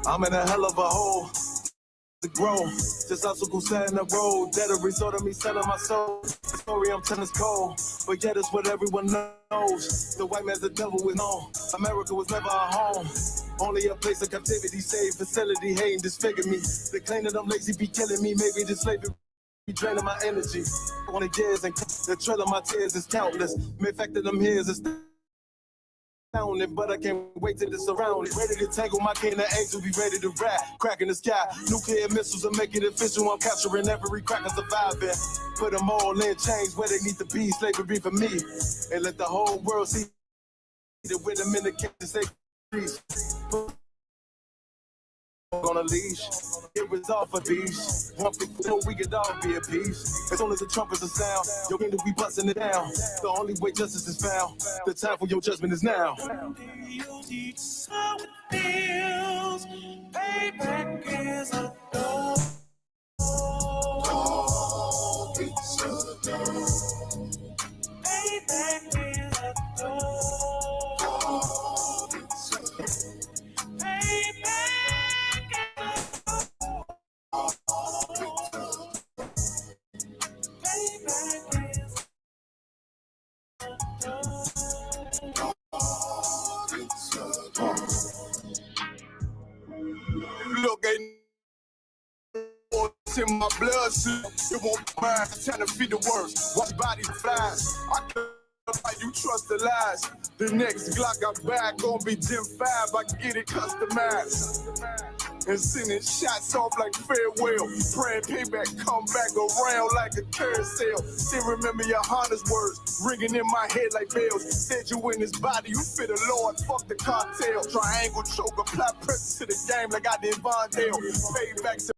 I'm in a hell of a hole to grow. Just obstacle set in the road. That a result of me selling my soul. The story I'm telling is cold, but yet it's what everyone knows. The white man's the devil with known. America was never our home. Only a place of captivity, safe facility, hating, disfigure me. They claim that I'm lazy, be killing me. Maybe this slavery be draining my energy. 20 years and the trail of my tears is countless. The fact that I'm here is astounding, but I can't wait till it's around. Ready to tangle my king, the angel be ready to rap. Crack in the sky, nuclear missiles are making it official. I'm capturing every crack and surviving. Put them all in chains where they need to be. Slavery for me, and let the whole world see that with them in the cage to say peace. On a leash, it was all for these. One thing so we could all be at peace. As soon as the trumpets are sound, your kingdom be busting it down. The only way justice is found, the time for your judgment is now. You teach how it feels. Payback is a door. Payback is a door. Look, ain't in my blood, it won't be mine. Time to feed the worst. Watch body flies. I can't like you trust the lies. The next Glock I buy gon' be Gen 5. I can get it customized. And sending shots off like farewell. Praying payback come back around like a carousel. Still remember your Honda's words ringing in my head like bells. Said you in his body, you fit the Lord, fuck the cartel. Triangle choke, apply pressure to the game like I did Vondale. Payback to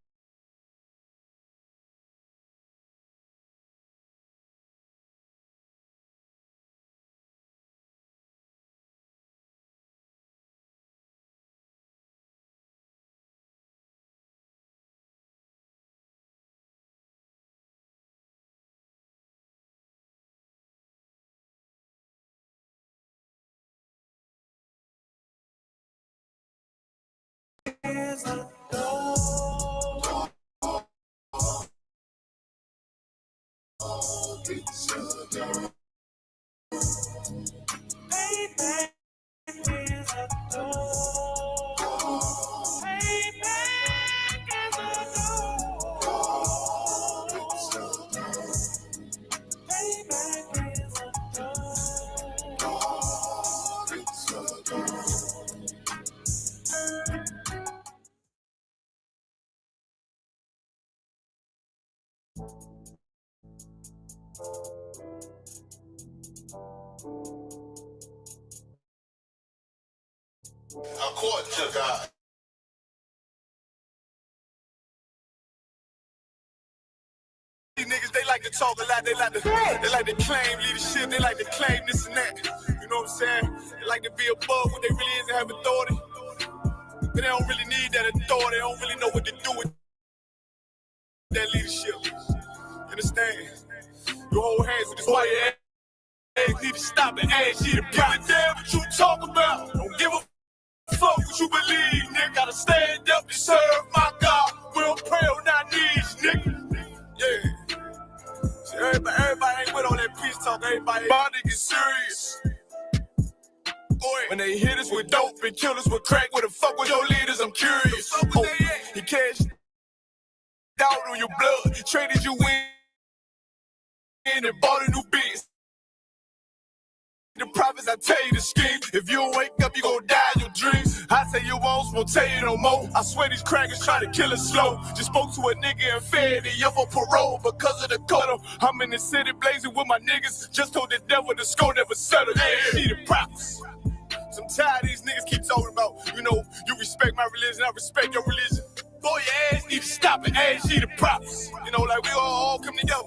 is a door. Payback is a door. Payback is a door. Payback is a door. According to God. These niggas, they like to talk a lot, they like to claim leadership, they like to claim this and that. You know what I'm saying? They like to be above what they really is and have authority. But they don't really need that authority, they don't really know what to do with that leadership. You understand? You hold hands with this white ass. Need to stop and ask you to give a damn what you talk about. Don't give a fuck what you believe, nigga. Gotta stand up and serve my God. We don't pray on our knees, nigga. Yeah. See, everybody ain't with all that peace talk. Everybody niggas serious. Boy, when they hit us with dope and kill us with crack, where the fuck with your leaders? I'm curious. Oh, he cashed out on your blood, traded you in and bought a new biz. The prophets, I tell you the scheme. If you don't wake up, you gon' die in your dreams. I say you won't tell you no more. I swear these crackers try to kill us slow. Just spoke to a nigga in Fayetteville for parole because of the cuddle. I'm in the city blazing with my niggas. Just told the devil the score never settled. Yeah, see the prophets. I'm tired of these niggas keep talking about, you know, you respect my religion, I respect your religion. Boy, your ass need to stop and ask you the prophets. You know, like we all come together.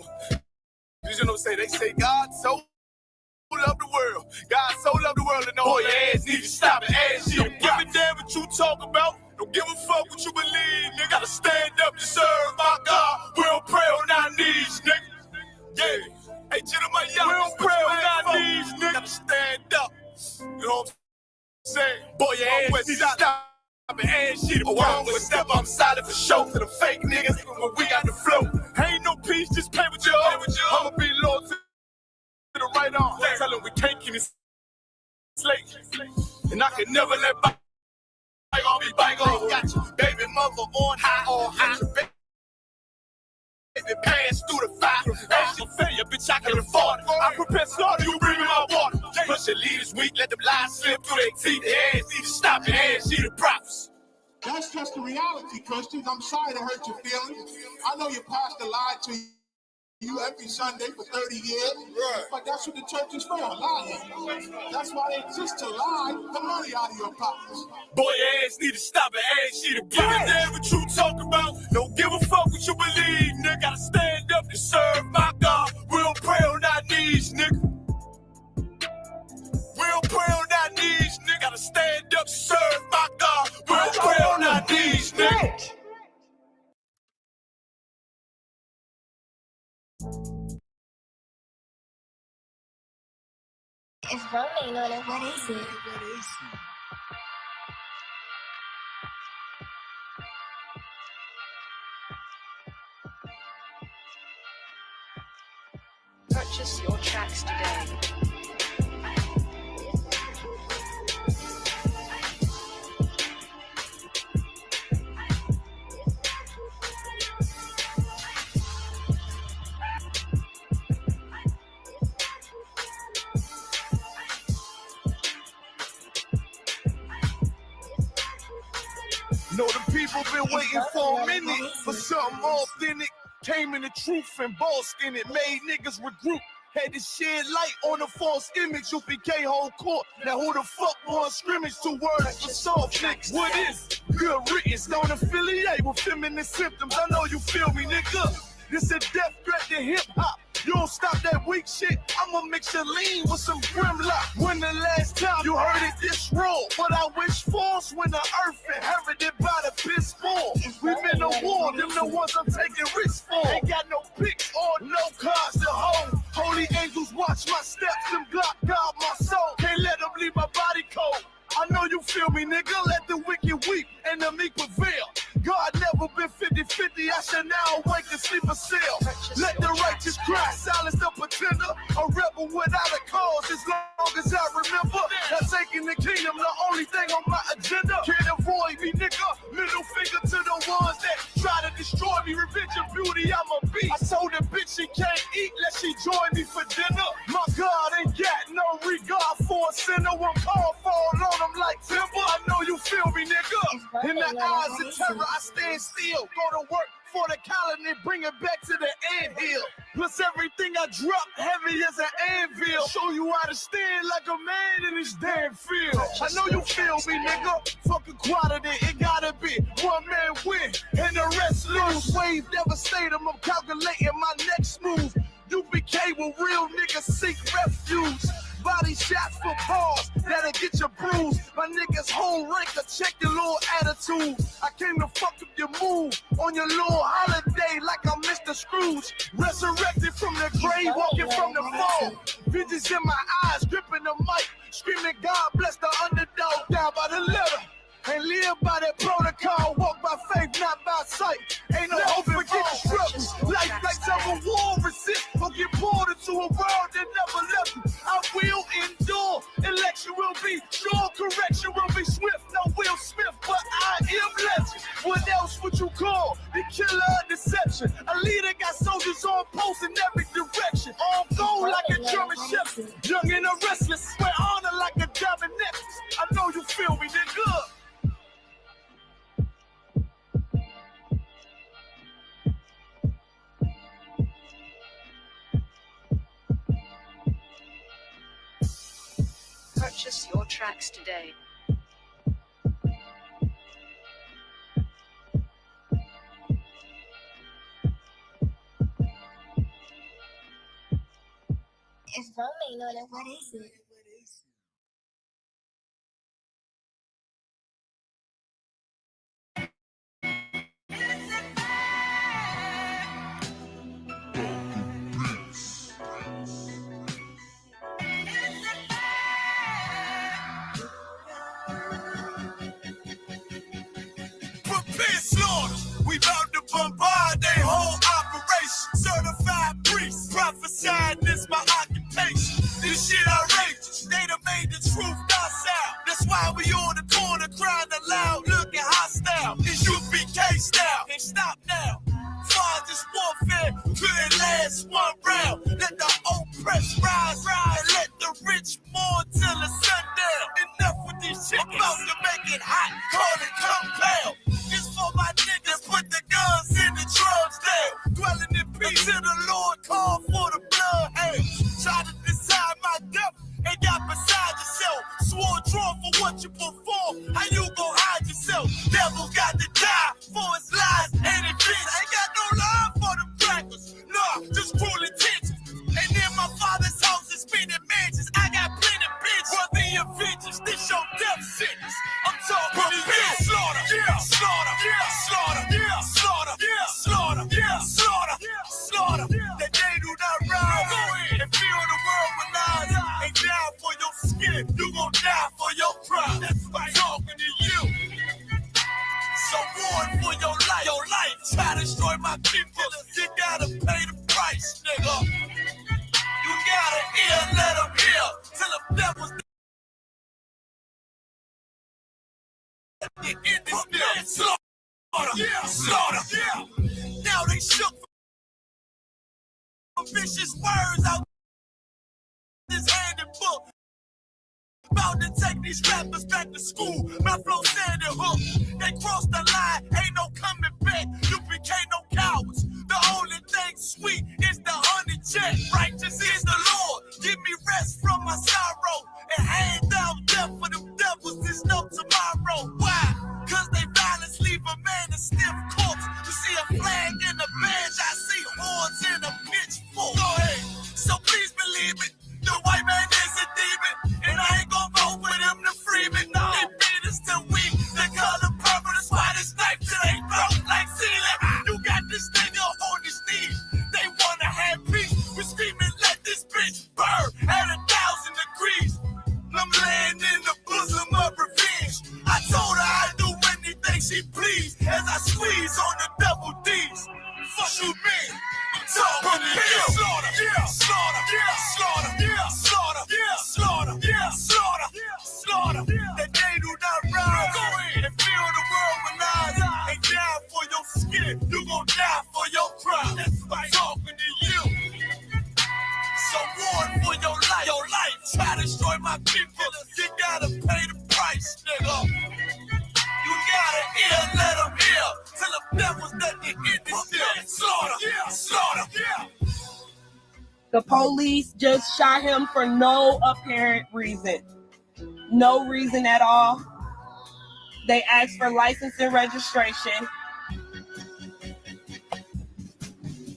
You know what I'm saying? They say God so loved the world. God so loved the world, and all your ass need to stop and ask you. Don't give a damn what you talk about. Don't give a fuck what you believe. Nigga, gotta stand up to serve my God. We don't pray on our knees, nigga. Yeah. Hey, gentlemen, y'all, we don't pray on our knees, nigga. Gotta stand up. You know what I'm saying? Boy, your ass need to stop and ask you. Oh, I don't step on solid for show to the fake niggas when we got the flow. Ain't no peace, just pay with you. I'ma be loyal to the right arm. Tell them we can't keep it slave. And I can never let bygone be bygone. Got your baby mother on high. Baby pass through the fire. That shit failure, bitch, I can afford it. I prepare slaughter, you bring me my water. Push your leaders weak, let them lies slip through their teeth. Their ass need to stop and ass see the props. That's just the reality, Christians. I'm sorry to hurt your feelings. I know your pastor lied to you every Sunday for 30 years, right. But that's what the church is for, lying. That's why they exist, to lie the money out of your pockets. Boy, your ass need to stop and ask you to give a damn what you talk about. Don't give a fuck what you believe, nigga. Gotta stand up to serve my God. We don't pray on our knees, nigga. We don't pray on our knees, nigga. Gotta stand up to serve my God. We don't pray on our knees, nigga. If Ron ain't on it, what is it? Purchase your tracks today. Know the people been waiting for a minute for something authentic. Came in the truth and bossed in it, made niggas regroup. Had to shed light on the false image. I.Su.P.K whole court. Now who the fuck won scrimmage? 2 words for soft niggas. What is good riddance? Don't affiliate with feminine symptoms. I know you feel me, nigga. This a death threat to hip hop. You don't stop that weak shit, I'ma mix your lean with some Grimlock. When the last time you heard it this raw? What I wish for's when the earth inherited by the piss fall. We been to war, them the ones I'm taking risks for. Ain't got no picks or no cards to hold. Holy angels watch my steps, them Glock guard my soul. Can't let them leave my body cold. I know you feel me, nigga. Let the wicked weep and the meek prevail. God never been 50-50. I should now awake and sleep a cell. Let the righteous cry, silence the pretender. A rebel without a cause, as long as I remember. That taking the kingdom, the only thing on my agenda. Can't avoid me, nigga. Middle finger to the ones that try to destroy me. Revenge and beauty, I'm a beast. I told the bitch she can't eat, let she join me for dinner. My God ain't got no regard for a sinner. One call fall on him like timber. I know you feel me, nigga. In the eyes of terror, I stand still. Go to work for the colony, bring it back to the anthill. Plus everything I drop heavy as an anvil. Show you how to stand like a man in this damn field. I know you feel me, nigga. Fuck equality, it gotta be one man win and the rest lose. Wave devastator, I'm calculating my next move. I.Su.P.K will real niggas seek refuge. Body shots for pause, that'll get you bruised. My niggas home ranker, check your little attitude. I came to fuck up your move on your little holiday like I'm Mr. Scrooge. Resurrected from the grave, walking from the fall. Visions in my eyes, gripping the mic, screaming God bless the underdog down by the letter. And live by that protocol, walk by faith, not by sight. Ain't no hope for getting struggles. Life like some war resist, or get pulled into a world that never left you. I will endure. Election will be sure, correction will be swift. No Will Smith, but I am legend. What else would you call the killer of deception? A leader got soldiers on post in every direction. On go like a German shepherd, young and a restless. Wear honor like a diamond necklace. I know you feel me, nigga. Purchase your tracks today. It's Romaine on it. What is it? Prepare slaughter. We bout to bombard their whole operation. Certified priests, prophesying this my occupation. This shit outrageous. They done made the truth docile. That's why we on the corner crying aloud, looking hostile. It's I.Su.P.K style. Can't stop now. Father's warfare couldn't last one round. Let the oppressed rise, and let the rich mourn till the sundown. Enough with these shit. About to make it hot, call it compound. This for my niggas, put the guns in the drugs down. Dwelling in peace till the Lord call for the bloodhounds. Try to decide my death and got beside yourself. Swore drawn for what you perform. How you gon' hide yourself? Devil got to die for his lies and his bitch. Ain't got no love for them crackers. Nah, just cruel intentions. And then my father's house is spinning mansions. I got plenty bitch for the Avengers. This your death sentence. I'm talking to you. Slaughter, yeah, slaughter, yeah, slaughter, yeah, slaughter, yeah, slaughter, yeah, slaughter, slaughter. That they do not rise and feel the world with lies. Ain't die for your skin, you gon' die for your pride. That's why I'm talking to you. So warn for your life. Your life try to destroy my people. You gotta pay the price, nigga. You gotta hear, let them hear. Till the devil's in this mill. Slaughter, yeah, slaughter, yeah. Now they shook for vicious words out this hand and book. About to take these rappers back to school. My flow sand and hook. They crossed the line, ain't no coming back. You became no cowards. The only thing sweet is the honey check. Righteous is the Lord. Give me rest from my sorrow. And hand down death for them devils. There's no tomorrow. Why? Cause they violence leave a man a stiff corpse. You see a flag in the bench, I see horns in a pitchfork. Go ahead. So please believe it. The white man is a demon, and I ain't gon' vote for them to free me. No, they beat us till we the color purple. That's why this knife till they broke like ceiling. You got this nigga on his knees. They wanna have peace. We screaming, let this bitch burn at 1,000 degrees. I'm laying in the bosom of revenge. I told her I'd do anything she please as I squeeze on the double D's. Fuck you, man. Talking to you. Slaughter, yeah, slaughter, yeah, slaughter, yeah, slaughter, yeah, slaughter, yeah, slaughter, slaughter. That they do not rise. Go ahead and fill the world with lies. Ain't die for your skin, you gon' die for your pride. That's why I'm talking to you. So warn for your life. Your life try to destroy my people. You gotta pay the price, nigga. You gotta hear, let them hear. Till the devil's done the end this deal. Slaughter, yeah, slaughter, yeah. The police just shot him for no apparent reason. No reason at all. They asked for license and registration.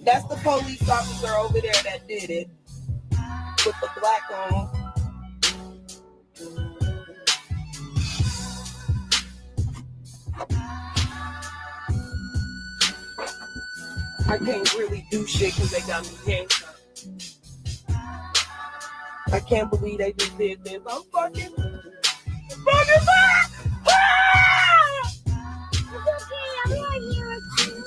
That's the police officer over there that did it. With the black on. I can't really do shit because they got me handcuffed. I can't believe they just did this. I'm fucking back! Ah! It's okay, I'm right here with you.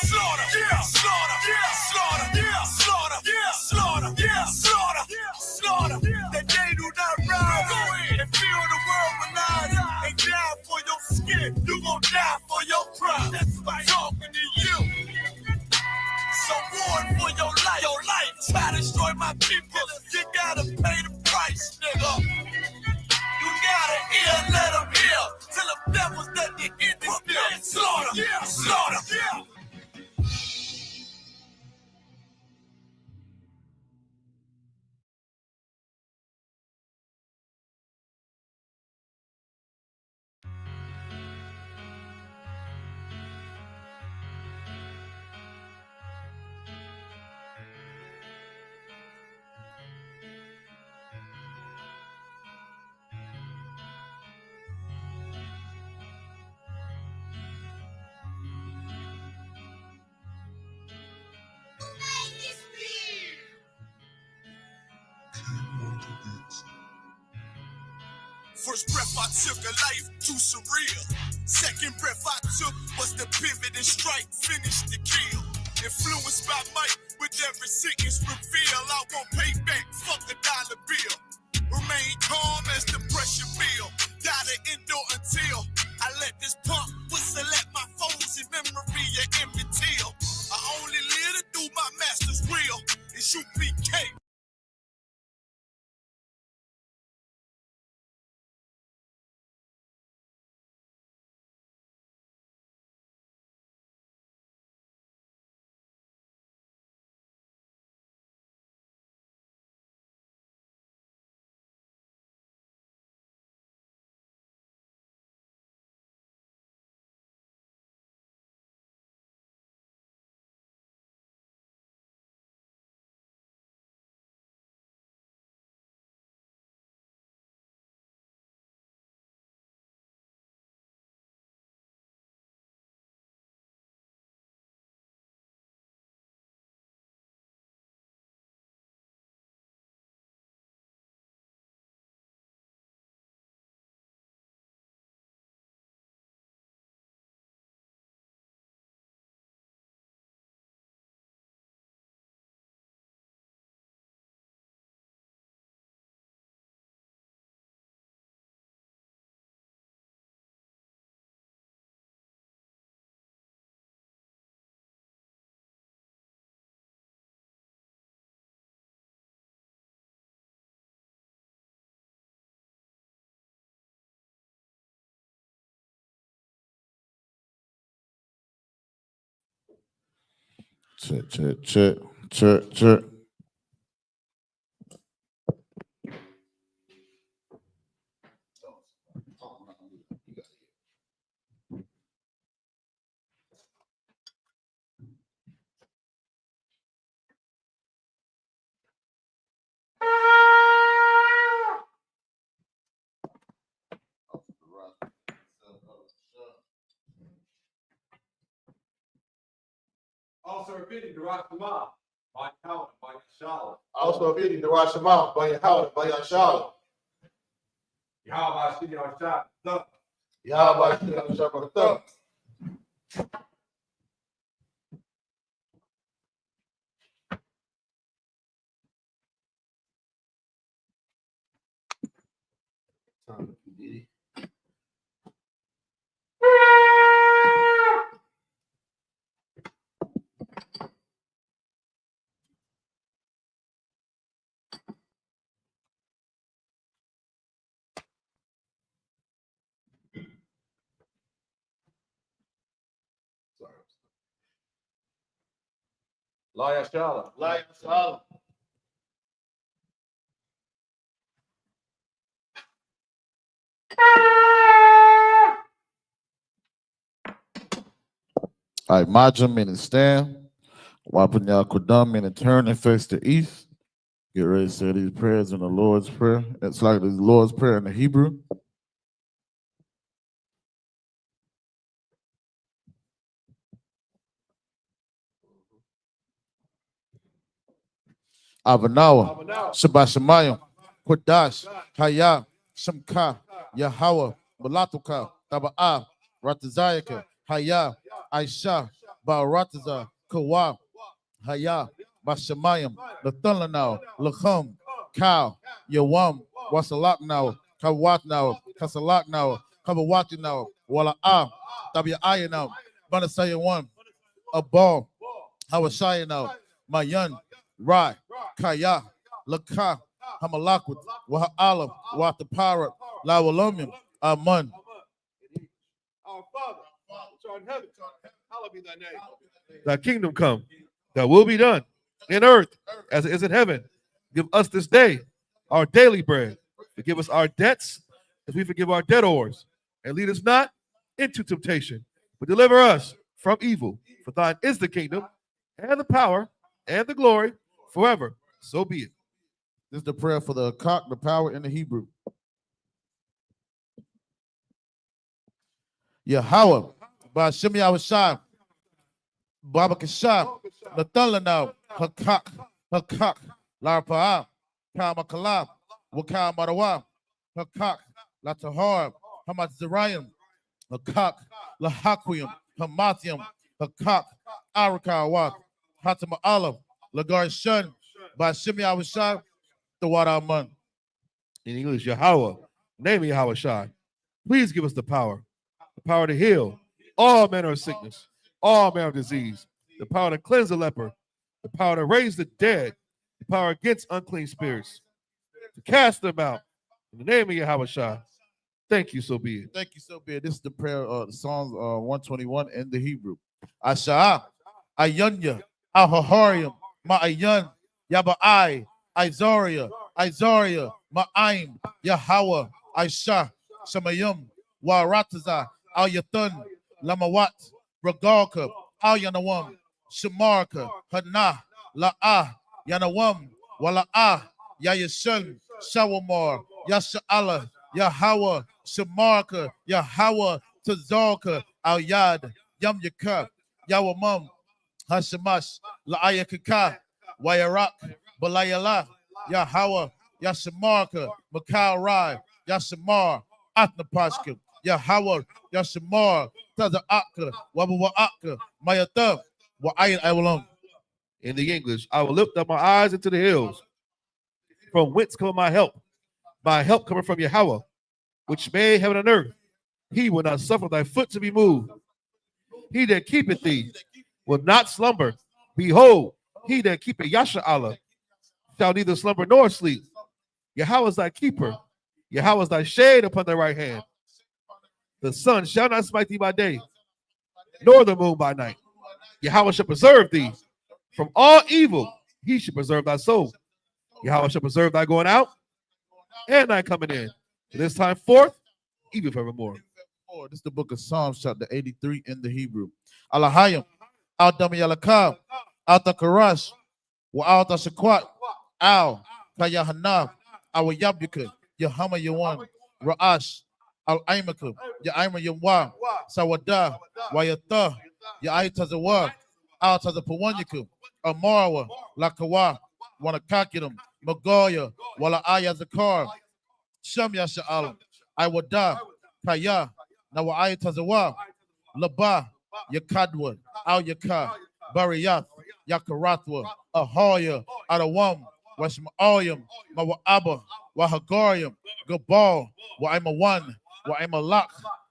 Slaughter, yeah, slaughter, yeah, slaughter, yeah, slaughter, yeah, slaughter, yeah, slaughter, slaughter. That they do not rise. Go ahead and fill the world with lies. Ain't die for your skin, you gon' die for your pride. That's why I'm talking to you. So warn for your life. Your life try to destroy my people. You gotta pay the price, nigga. You gotta hear, let them hear. Till the devil's done the end this deal. Slaughter, yeah, slaughter, yeah. First breath I took, a life too surreal. Second breath I took was the pivot and strike, finish the kill. Influenced by might, with every sentence reveal. I won't pay back, fuck a dollar bill. Remain calm as the pressure build. Gotta endure until I let this pump whistle at my foes in memory of Emmett Till. I only live to do my master's will. It's I.Su.P.K. Check. Also repeating the Rashama, by Howard, by Charlotte. Also repeating the Rashama by Howard by Charlotte. Yahweh Shidi on shot. Yahweh Shidi on shot. Laya Charlotte. Lion Charlotte. All right, Majum meaning stand. Wapanya Kodam meaning turn and face the east. Get ready to say these prayers in the Lord's Prayer. It's like the Lord's Prayer in the Hebrew. Avanawa, Shabashamayim, Kodash, Haya, Shamka, Yahweh, Balatuka, Taba'a, Ratazayaka, Haya, Aisha, Barataza, Kawa, Haya, Bashamayim, Lathalanao, Lachum, Cow, Yawam, Wasalak now, Kawat now, Kasalak now, Kawawati now, Wala'a, Tabi'aya now, Banasaya one, a ball, Hawashaya now, Mayan, Rai, Kaya, Laka, Hamalakwit, Waha'alam, Watapara, Lawalumim, Aman. Our Father, which art in heaven, hallowed be thy name. Thy kingdom come, thy will be done in earth as it is in heaven. Give us this day our daily bread. Forgive us our debts as we forgive our debtors. And lead us not into temptation, but deliver us from evil. For thine is the kingdom and the power and the glory forever. So be it. This is the prayer for the cock, the power in the Hebrew. Yahweh, Ba'ashem Yahushai, Baba Kashab, Nathalanao, Hakak, Larpa'a, Kamakalam, Wakal Marawa, Hakak, Latahar, Hamad Zerayim, Hakak, Lahaquium, Hamathium, Hakak, Arakawak, Hatama Alam, Lagar Shun, Bashimi Awashai, the Wadaman. In English, Yahweh, name Yahweh Shai. Please give us the power to heal all manner of sickness, all manner of disease, the power to cleanse the leper, the power to raise the dead, the power against unclean spirits, to cast them out. In the name of Yahweh Shai. Thank you, so be it. Thank you, so be it. This is the prayer, the Psalms 121 in the Hebrew. Asha'a, Ayunya, Ahaharium, Ma'ayan, Yaba'ai, Izaria, Ma'aim, Yahweh, Aisha, Shamayum, Warataza, Al Yatun, Lamawat, Ragalka, Al Yanawam, Shamarka, Hana, La'ah, Yanawam, Wala'ah, Yayashun, Shawamar, Yasha'ala, Yahweh, Shamarka, Yahweh, Tazarka, Al Yad, Yam Yakar, Yawamam, Hashamash, La'ayakaka, Wayarak, Balayala, Yahweh, Yashamarka, Makal Rai, Yashamar, Atnapashka, Yahweh, Yashamar, Taza'aka, Wabawa'aka, Mayata, Wa'ayat Awalam. In the English, I will lift up my eyes into the hills. From whence cometh my help? My help coming from Yahweh, which made heaven and earth. He will not suffer thy foot to be moved. He that keepeth thee will not slumber. Behold, he that keepeth Yasha Allah shall neither slumber nor sleep. Yahweh is thy keeper. Yahweh is thy shade upon thy right hand. The sun shall not smite thee by day, nor the moon by night. Yahweh shall preserve thee from all evil. He shall preserve thy soul. Yahweh shall preserve thy going out and thy coming in. This time forth, even forevermore. This is the book of Psalms, chapter 83 in the Hebrew. Alahayim, Al Dami Alakab, Al Takarash, Wa Al Tashakwat, Al Kayahanav, Al Yabuka, Yahama Yawan, Ra'ash, Al Aimaka, Yaima Yawa, Sawada, Wayata, Yaitazawa, Al Tazapawanyaku, Amarawa, Lakawa, Wanakakidum, Magoya, Wala Ayazakar, Sham Yasha Alam, Iwada, Kaya, Nawa Ayatazawa, Laba, Yakadwa, Al Yaka, Bariyath, Yakaratwa, Ahoya, Adawam, Washmaayam, Mawaaba, Wahagarium, Gabal, Waimawan, Waimalak,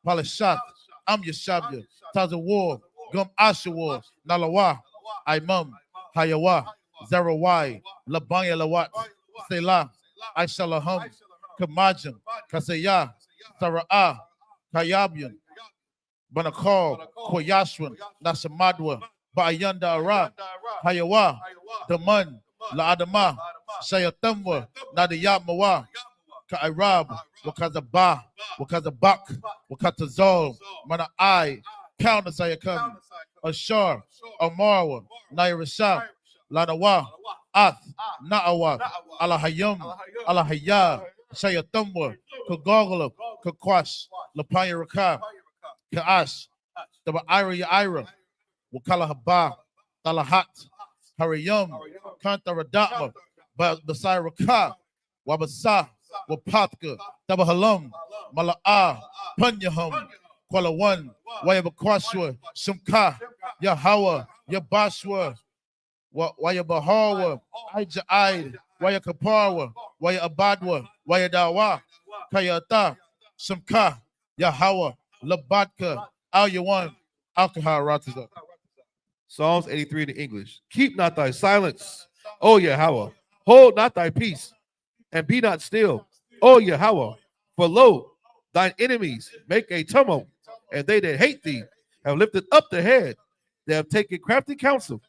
Palashat, Am Yashabya, Tazawar, Gum Ashawar, Nalawa, Imam, Hayawa, Zerawai, Labanya Lawat, Selah, Aishalaham, Kamajam, Kasaya, Sara'ah, Kayabian, Banakal, Koyashwan, Nasamadwa, Bayanda Ara, Hayawa, Daman, La Adama, Shayatamwa, Nadiyamawa, Kairab, Wakazaba, Wakazabak, Wakatazol, Mana I, Counter Sayakam, Ashar, Amarwa, Nairasha, Lanawa, Ath, Na'awa, Alahayam, Alahaya, Shayatamwa, Kagogala, Kakwash, Lapaya Raka, Kaash, Daba Ira, Wakala Haba, Talahat, Hariyam, Kantaradama, Basai Raka, Wabasa, Wapatka, Daba Halam, Mala'a, Panyaham, Kuala One, Wayabakwashwa, Shumka, Yahawa, Yabashwa, Wayabahawa, Aija, Wayakaparwa, Wayabadwa, Wayadawa, Kayata, Shumka, Yahawa, Labatka, Al Yawan, Alcohol Rataza. Psalms 83 in English. Keep not thy silence, O Yahweh. Hold not thy peace, and be not still, O Yahweh. For lo, thine enemies make a tumult, and they that hate thee have lifted up the head. They have taken crafty counsel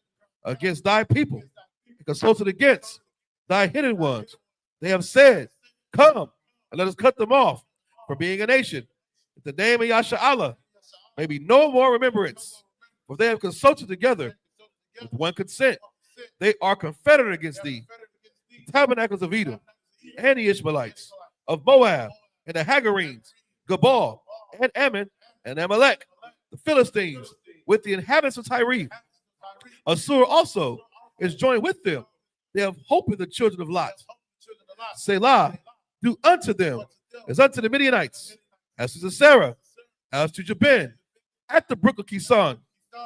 against thy people, and consulted against thy hidden ones. They have said, come, and let us cut them off for being a nation. In the name of Yasha Allah, may be no more remembrance. For they have consulted together with one consent. They are confederate against thee. The tabernacles of Edom, and the Ishmaelites, of Moab, and the Hagarenes, Gabal, and Ammon, and Amalek, the Philistines, with the inhabitants of Tyre. Assur also is joined with them. They have hope in the children of Lot. Selah, Do unto them as unto the Midianites, as to Sarah, as to Jabin, at the brook of Kison,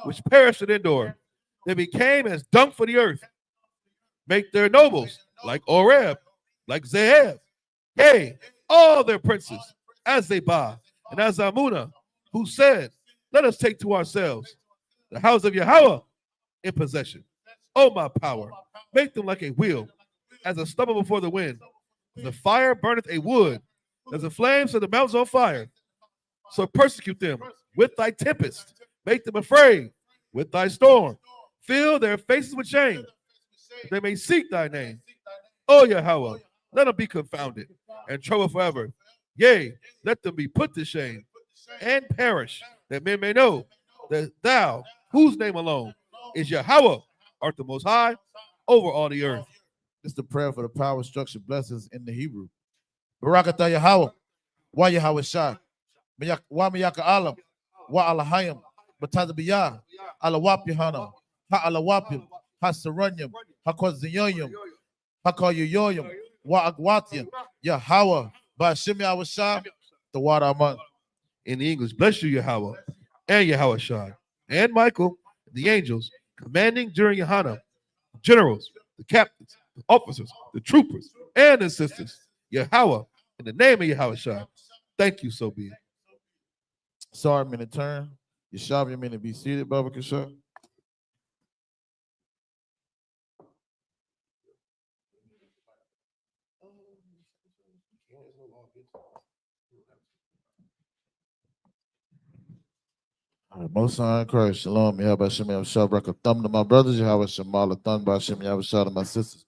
which perished at Endor. They became as dung for the earth. Make their nobles like Oreb, like Zeheb, yea, all their princes, as Zebah and as Amuna, who said, let us take to ourselves the house of Yahweh in possession. O my power, make them like a wheel, as a stubble before the wind. The fire burneth a wood, as the flames set the mountains on fire. So persecute them with thy tempest, make them afraid with thy storm. Fill their faces with shame, that they may seek thy name. O Yahweh, let them be confounded and troubled forever. Yea, let them be put to shame and perish, that men may know that thou, whose name alone is Yahweh, art the most high over all the earth. This is the prayer for the power, structure, blessings in the Hebrew. Barakatah Yahweh, wa Yahweh Shai, wa Miyaka Alam, wa Alahayim, Batazabiyah, Alawap Yohana, Ha Alawapim, Ha Saranyam, Ha Koziyayim, Ha Koyoyim, wa Agwatian, Yahweh, Bashim Yahweh Shai, the Wadaman. In the English, bless you, Yahweh, and Yahweh Shai, and Michael, the angels, commanding during Yohana, generals, the captains, the officers, the troopers, and the sisters. Yahweh, in the name of Yahweh Shai. Thank you, so be it. Sorry, minute turn. Yeshav, you mean to be seated, Baba Kishar? All right, Most High in Christ, Shalom, Yahweh Shem Yahweh Brak a thumb to my brothers, Yahweh Shemal, a thumb by Shem Yahweh to my sisters.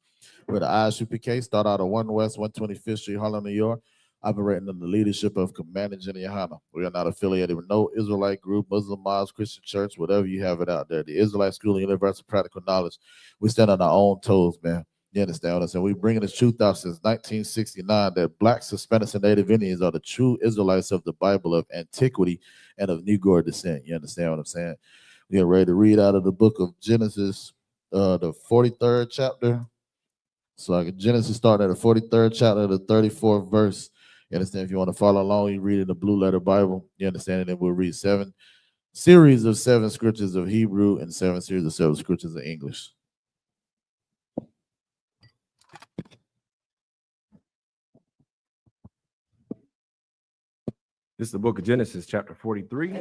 We're the I.Su.P.K, start out of 1 West, 125th Street, Harlem, New York, operating under the leadership of Commander Jenny Yohana. We are not affiliated with no Israelite group, Muslim mosque, Christian church, whatever you have it out there. The Israelite School of Universal Practical Knowledge. We stand on our own toes, man. You understand what I'm saying? We're bringing this truth out since 1969 that Blacks, Hispanics, and Native Indians are the true Israelites of the Bible of antiquity and of Negro descent. You understand what I'm saying? We are ready to read out of the book of Genesis, the 43rd chapter. So like Genesis starting at the 43rd chapter, the 34th verse. You understand? If you want to follow along, you read in the Blue Letter Bible. You understand? And then we'll read 7 series of 7 scriptures of Hebrew and 7 series of 7 scriptures of English. This is the book of Genesis, chapter 43,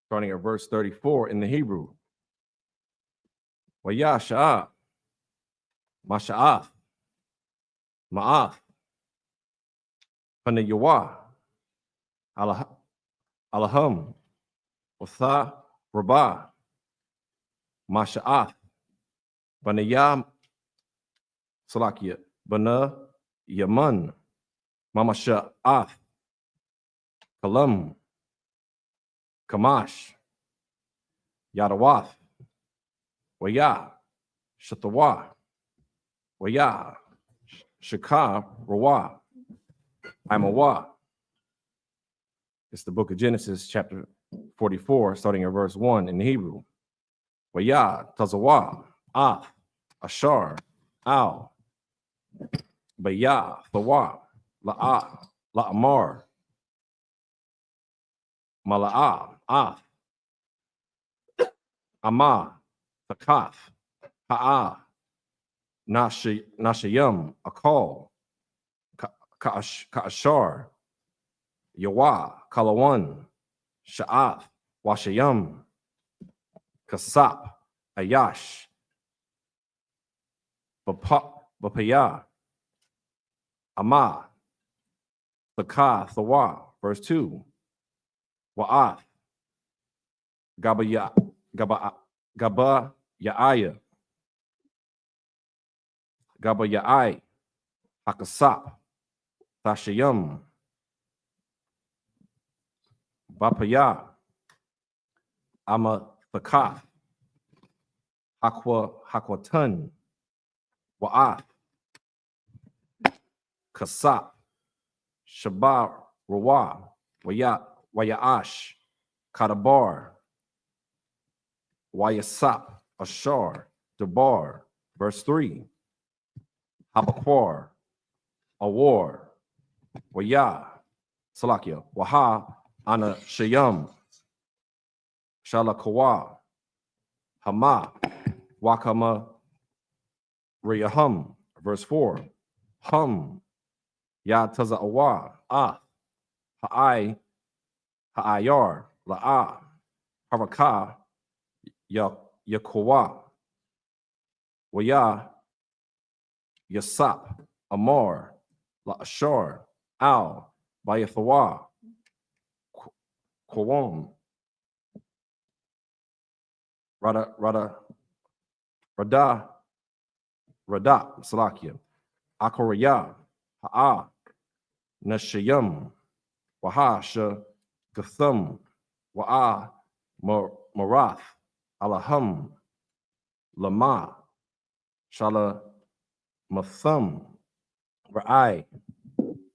starting at verse 34 in the Hebrew. Wayasha'ah, Masha'ath, Ma'ath, Panayawah, Alaham, Watha, Rabah, Masha'ath, Banayam, Salakia, Bana, Yaman, Mamasha'ath, Kalam, Kamash, Yadawath, Waya, Shatawa, Waya, Shaka, Rawa, Imawa. It's the book of Genesis, chapter 44, starting at verse 1 in Hebrew. Waya, Tazawa, Ath, Ashar, Al, Baya, Thawa, La'a, La'amar, Mala'ah, Ath, Amah, Takath, Ha'ah, Nashayam, Akal, Ka'ashar, Yawa, Kalawan, Sha'ath, Washayam, Kasap, Ayash, Bapaya, Amah, Thaka, Thawa, verse 2. Wa'ath, Gaba Ya'aya, Gaba Ya'ai, Hakasap, Thashayam, Bapaya, Amathakath, Hakwatan, Wa'ath, Kasap, Shabar, Rawa, Wayaash, Kadabar, Wayasap, Ashar, Debar, verse 3. Habakwar, Awar, Waya, Salakia, Waha, Ana Shayam, Shalakawa, Hama, Wakama, Riyahum, verse 4. Hum, Ya Taza'awa, Ah, Ha'ai, Ha'ayar, La'a, Haraka, Yakowa, Waya, Yasap, Amar, La'ashar, Al, Bayathawa, Kwam, Rada, Salakia, Akoraya, Ha'a, Nashayam, Wahasha, Gatham, Wa'a, Marath, Alaham, Lama, Shala, Matham, Ra'ai,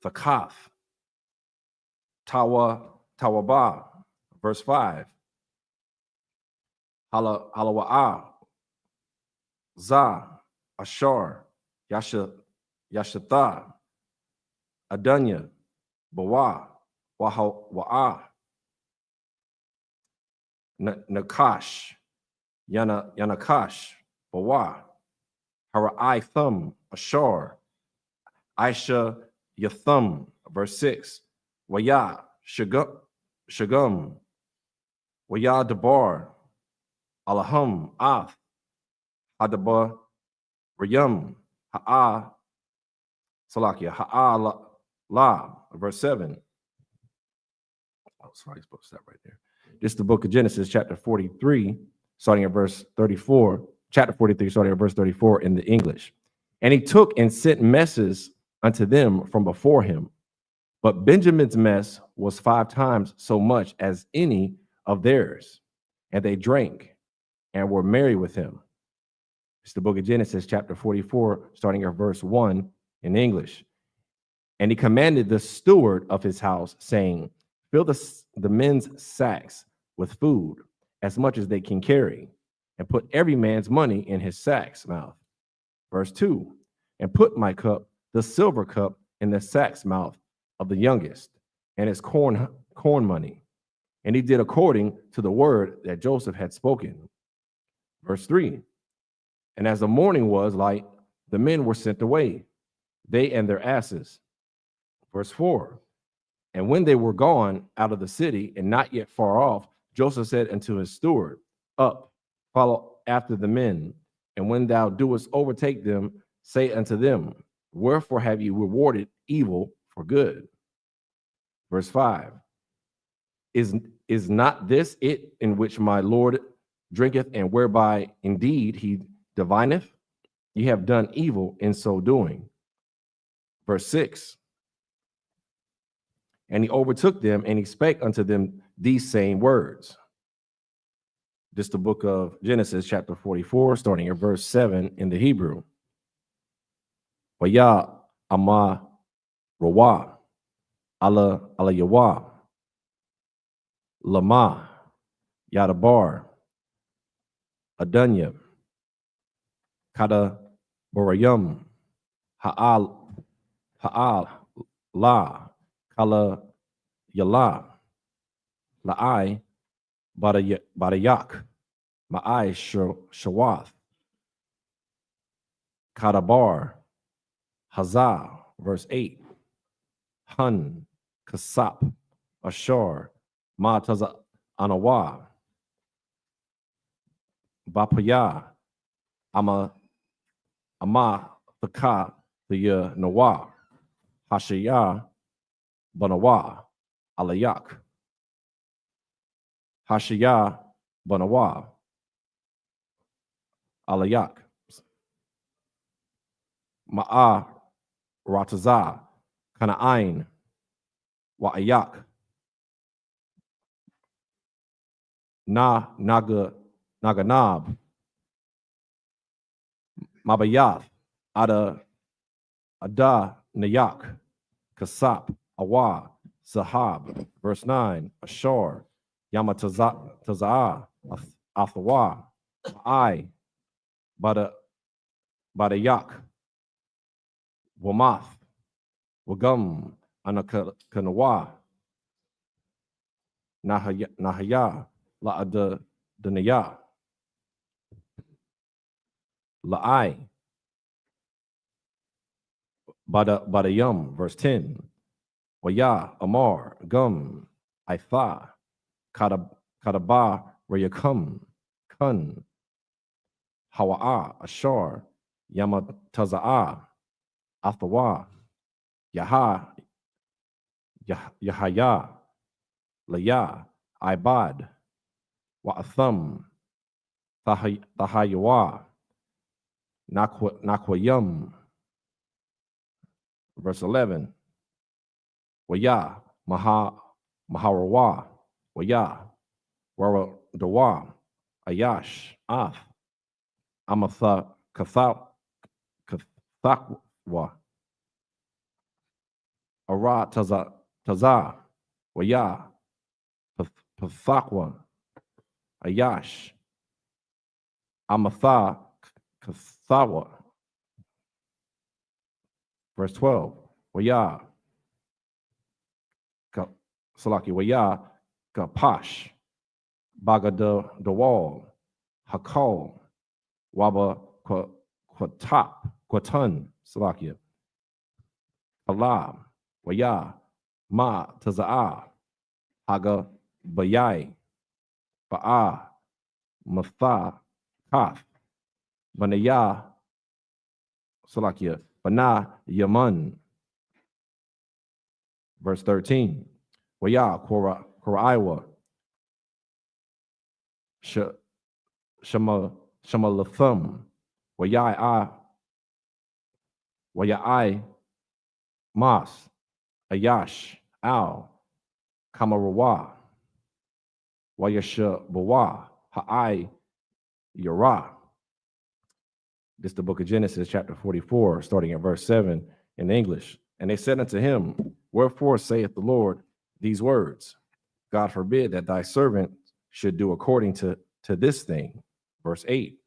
Thakath, Tawaba, verse 5. Halawa'a, Za, Ashar, Yashatha, Adanya, Bawa, Wa'a, Nakash, Yanakash, Bawa, Hara'ai Thumb, Ashar, Aisha Yathum, verse 6. Waya, Shagum, Waya Dabar, Alahum, Ath, Hadaba, Rayum, Ha'a, Salakia, Ha'a La, verse 7. Oh, sorry, I'm supposed to stop right there. This is the book of Genesis, chapter 43, starting at verse 34. Chapter 43, starting at verse 34 in the English. And he took and sent messes unto them from before him. But Benjamin's mess was 5 times so much as any of theirs. And they drank and were merry with him. It's the book of Genesis, chapter 44, starting at verse 1 in English. And he commanded the steward of his house, saying, fill the men's sacks with food, as much as they can carry, and put every man's money in his sack's mouth. Verse 2, and put my cup, the silver cup, in the sack's mouth of the youngest, and his corn money. And he did according to the word that Joseph had spoken. Verse 3, and as the morning was light, the men were sent away, they and their asses. Verse 4, and when they were gone out of the city and not yet far off, Joseph said unto his steward, up, follow after the men, and when thou doest overtake them, say unto them, wherefore have you rewarded evil for good? Verse 5, is not this it in which my Lord drinketh, and whereby indeed he divineth? Ye have done evil in so doing. Verse 6, and he overtook them, and he spake unto them these same words. This is the book of Genesis, chapter 44, starting at verse 7 in the Hebrew. Waya ama rawa ala yawa lama yadabar adanya kada borayum ha'al la kala yala la'ai badayak ma'ai shawath kadabar hazah, verse 8. Hun kasap ashar ma taza anawa bapaya ama thaka the nawa hashaya banawa alayak hashaya banawa alayak ma'a rataza kana'ain wa'ayak naganab mabayath ada nayak kasap awa sahab, verse 9. Ashar yamatazaa athawa I badayak wamath wagum Anakanawa, Nahaya, La Danaya, La'ai, Badayum, verse 10. Waya, Amar, Gum, Itha, Kadaba, Rayakum, Kun, Hawa'a, Ashar, Yamataza'a, Athawa, Yaha, Yahaya, Laya, Ibad, Wa'atham, Tahayawa, Nakwayum, verse 11. Waya, Maharawa, Waya, Waradawa, Ayash, Ath, Amatha, Kathakwa, Ara Taza, Waya, Pathakwa, Ayash, Amatha, Kathawa. Verse 12. Waya, Salaki, Waya, Kapash, Bagada Dawal, Hakal, Waba Kwatun, Salakia, Allah, Waya, Ma Taza'a, Haga Bayai, Ba'a, Matha, Kath, Banaya, Salakia, Bana Yaman. Verse 13. Waya, Koraiwa, Shamalathum, Wayai, Mas, Ayash, Al, Kamarawa, Wayasha Bawa, Ha'ai, Yara. This is the book of Genesis, chapter 44, starting at verse 7 in English. And they said unto him, Wherefore saith the Lord these words? God forbid that thy servant should do according to this thing. Verse 8.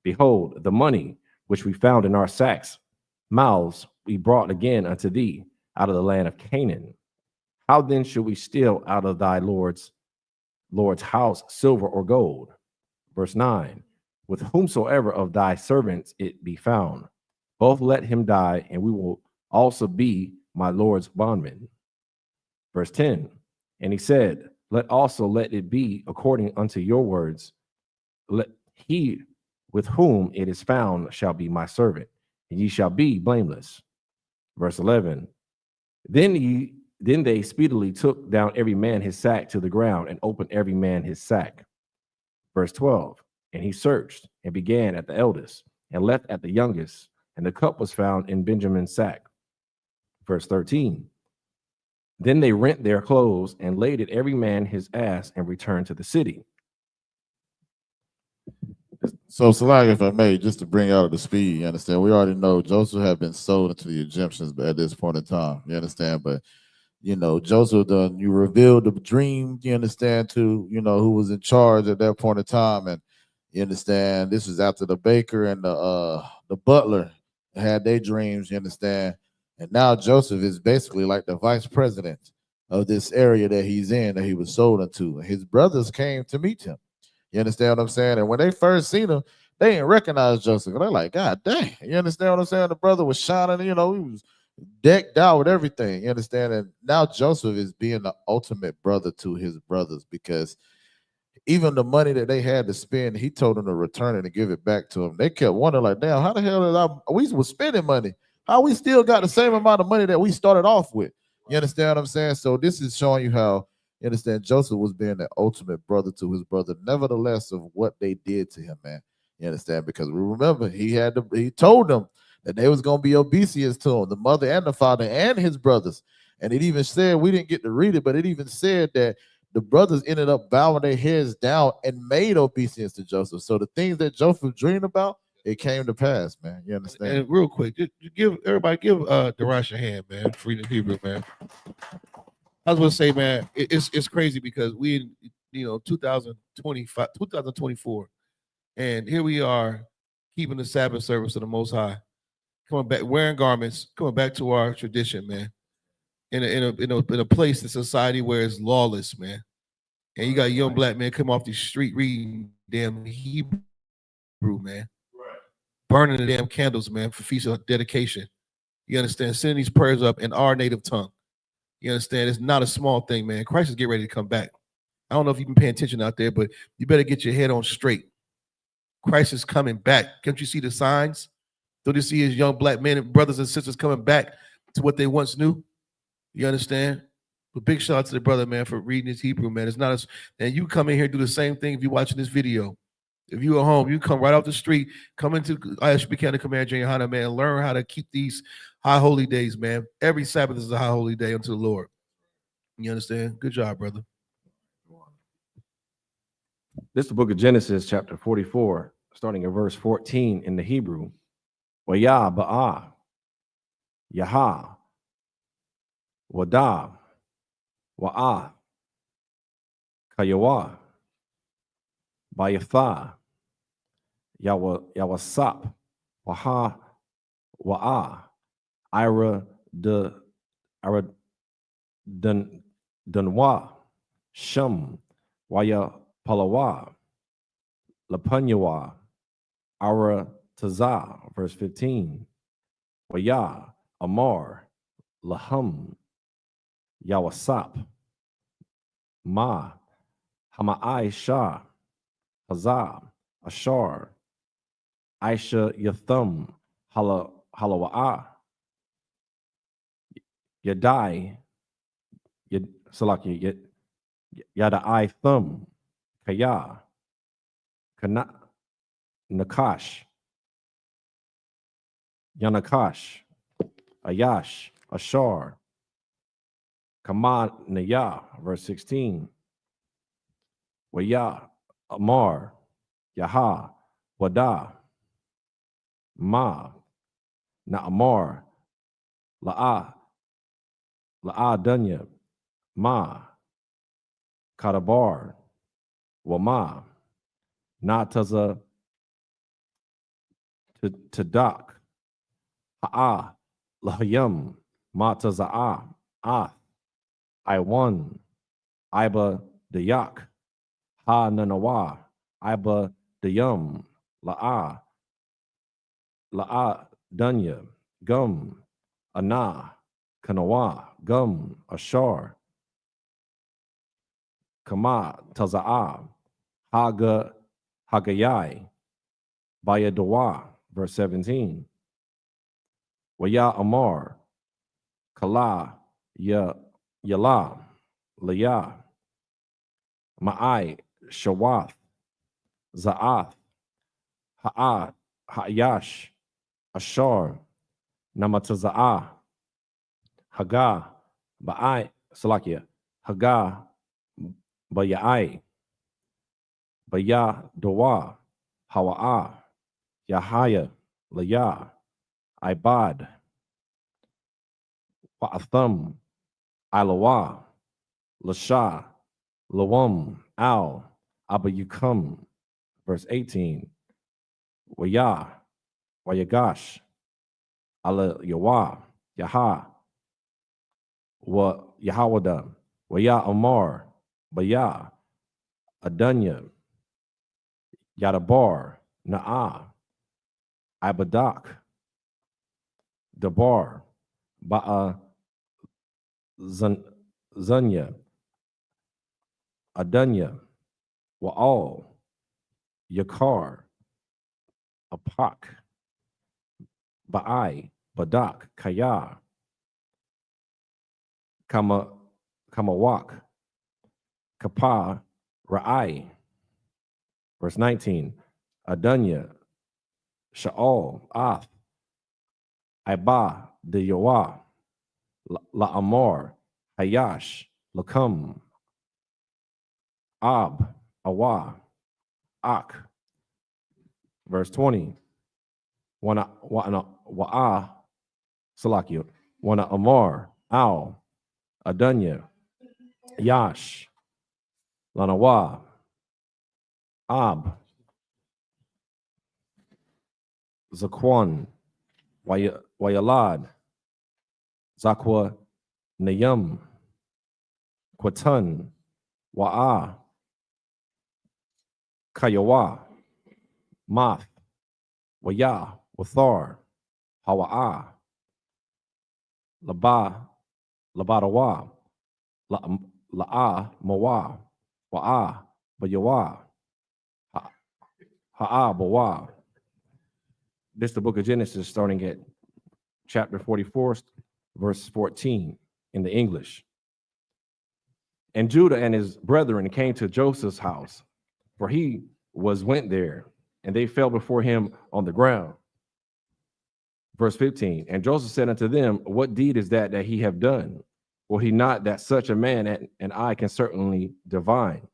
Behold, the money which we found in our sacks, mouths we brought again unto thee out of the land of Canaan. How then should we steal out of thy Lord's house silver or gold? Verse 9. With whomsoever of thy servants it be found, both let him die, and we will also be my Lord's bondmen. Verse 10. And he said, let it be according unto your words. Let he with whom it is found shall be my servant, and ye shall be blameless. Verse 11. Then they speedily took down every man his sack to the ground, and opened every man his sack. Verse 12. And he searched, and began at the eldest, and left at the youngest, and the cup was found in Benjamin's sack. Verse 13. Then they rent their clothes, and laid it every man his ass, and returned to the city. So, Salag, if I may, just to bring out the speed, you understand, we already know Joseph had been sold into the Egyptians at this point in time, you understand, but, you know, Joseph, you revealed the dream, you understand, to, you know, who was in charge at that point in time, and you understand, this was after the baker and the butler had their dreams, you understand, and now Joseph is basically like the vice president of this area that he's in, that he was sold into. His brothers came to meet him. You understand what I'm saying? And when they first seen him, they didn't recognize Joseph. And they're like, God dang. You understand what I'm saying? The brother was shining, you know, he was decked out with everything. You understand? And now Joseph is being the ultimate brother to his brothers, because even the money that they had to spend, he told them to return it and give it back to him. They kept wondering, like, damn, how the hell we was spending money? How we still got the same amount of money that we started off with? You understand what I'm saying? So this is showing you how, you understand, Joseph was being the ultimate brother to his brother, nevertheless, of what they did to him, man. You understand? Because we remember he told them that they was gonna be obedience to him, the mother and the father and his brothers. And it even said, we didn't get to read it, but it even said that the brothers ended up bowing their heads down and made obeisance to Joseph. So the things that Joseph dreamed about, it came to pass, man. You understand? And real quick, just give Darash a hand, man. Freedom Hebrew, man. I was gonna say, man, it's crazy because we, 2025, 2024, and here we are keeping the Sabbath service of the Most High, coming back, wearing garments, coming back to our tradition, man. in a place in society where it's lawless, man. And you got young black men come off the street reading damn Hebrew, man. Burning the damn candles, man, for feast of dedication. You understand? Sending these prayers up in our native tongue. You understand? It's not a small thing, man. Christ is getting ready to come back. I don't know if you've been paying attention out there, but you better get your head on straight. Christ is coming back. Can't you see the signs? Don't you see his young black men and brothers and sisters coming back to what they once knew? You understand? But big shout out to the brother, man, for reading his Hebrew, man. It's not as, and you come in here and do the same thing if you're watching this video. If you're at home, you come right off the street, come into I.Su.P.K. Command Junior Hana, man, and learn how to keep these high holy days, man. Every Sabbath is a high holy day unto the Lord. You understand? Good job, brother. This is the book of Genesis, chapter 44, starting at verse 14 in the Hebrew. Wayah ba'ah, Yaha, Wadah, Wa'ah, Kayawa, Bayatha, Yawasap, Waha, Wa'ah, Ira Dunwa, Shum, Waya Palawa, Lapunyawa, Ara Tazah, verse 15, Waya, Amar, Lahum, Yawasap, Ma, Hama'ai Shah, Hazah, Ashar, Aisha Yathum, Halawa'ah, Yadai, Salaki, Yadai Thum, Kaya, Nakash, Yanakash, Ayash, Ashar, Kama Naya, verse 16, Waya, Amar, Yaha, Wada, Ma, Na'amar, La'a Dunya, Ma, Kadabar, Wama, Nataza, Tadak, Ha'a, Lahayam, Mataza'a, Ath, Iwan, Iba Dayak, Ha Nanawa, Iba Dayum, La'a Dunya, Gum, Ana, Kanawa, Gum, Ashar, Kama, Taza'a, Hagayai, Bayadawa, verse 17. Waya Amar, Kala, Yala, Laya, Ma'ai, Shawath, Za'ath, Ha'at, Ha'yash, Ashar, Namataza'ah, Haga, Ba'ai, Salakia, Haga, Bayai, Baya Dawa, Hawa'ah, Yahaya, Laya, Ibad, Wa'atham, Ilawa, Lasha, Lawam, Al, Abayukam, verse 18, Waya, Wayagash, Ala Yawa, Yaha, Wa Yahawada, Waya Amar, Baya, Adunya, Yadabar, Na'a, Ibadak, Dabar, Ba'a Zunya, Adunya, Wa'al, Yakar, Apak, Ba'ai, Badak, Kaya, Kamawak, Kapa, Ra'ai. Verse 19, Adunya, Sha'al, Ath, Iba, Deyawa, La'amar, Hayash, Lakam, Ab, Awa, Ak. Verse 20, Wa'a, Salakio, Wana Amar, Al, Adunya, Yash, Lanawa, Ab, Zakwan, Wayalad, Zakwa, Nayum, Quatun, Wa'a, Kayawa, Math, Waya, Wathar, Hawa'a, Laba, Labadawa, La'a, Mawa, Wa'a, Bayawa, Ha'a, Bawa. This is the book of Genesis, starting at chapter 44, verse 14 in the English. And Judah and his brethren came to Joseph's house, for he went there, and they fell before him on the ground. Verse 15, and Joseph said unto them, what deed is that he have done? Will he not that such a man and I can certainly divine?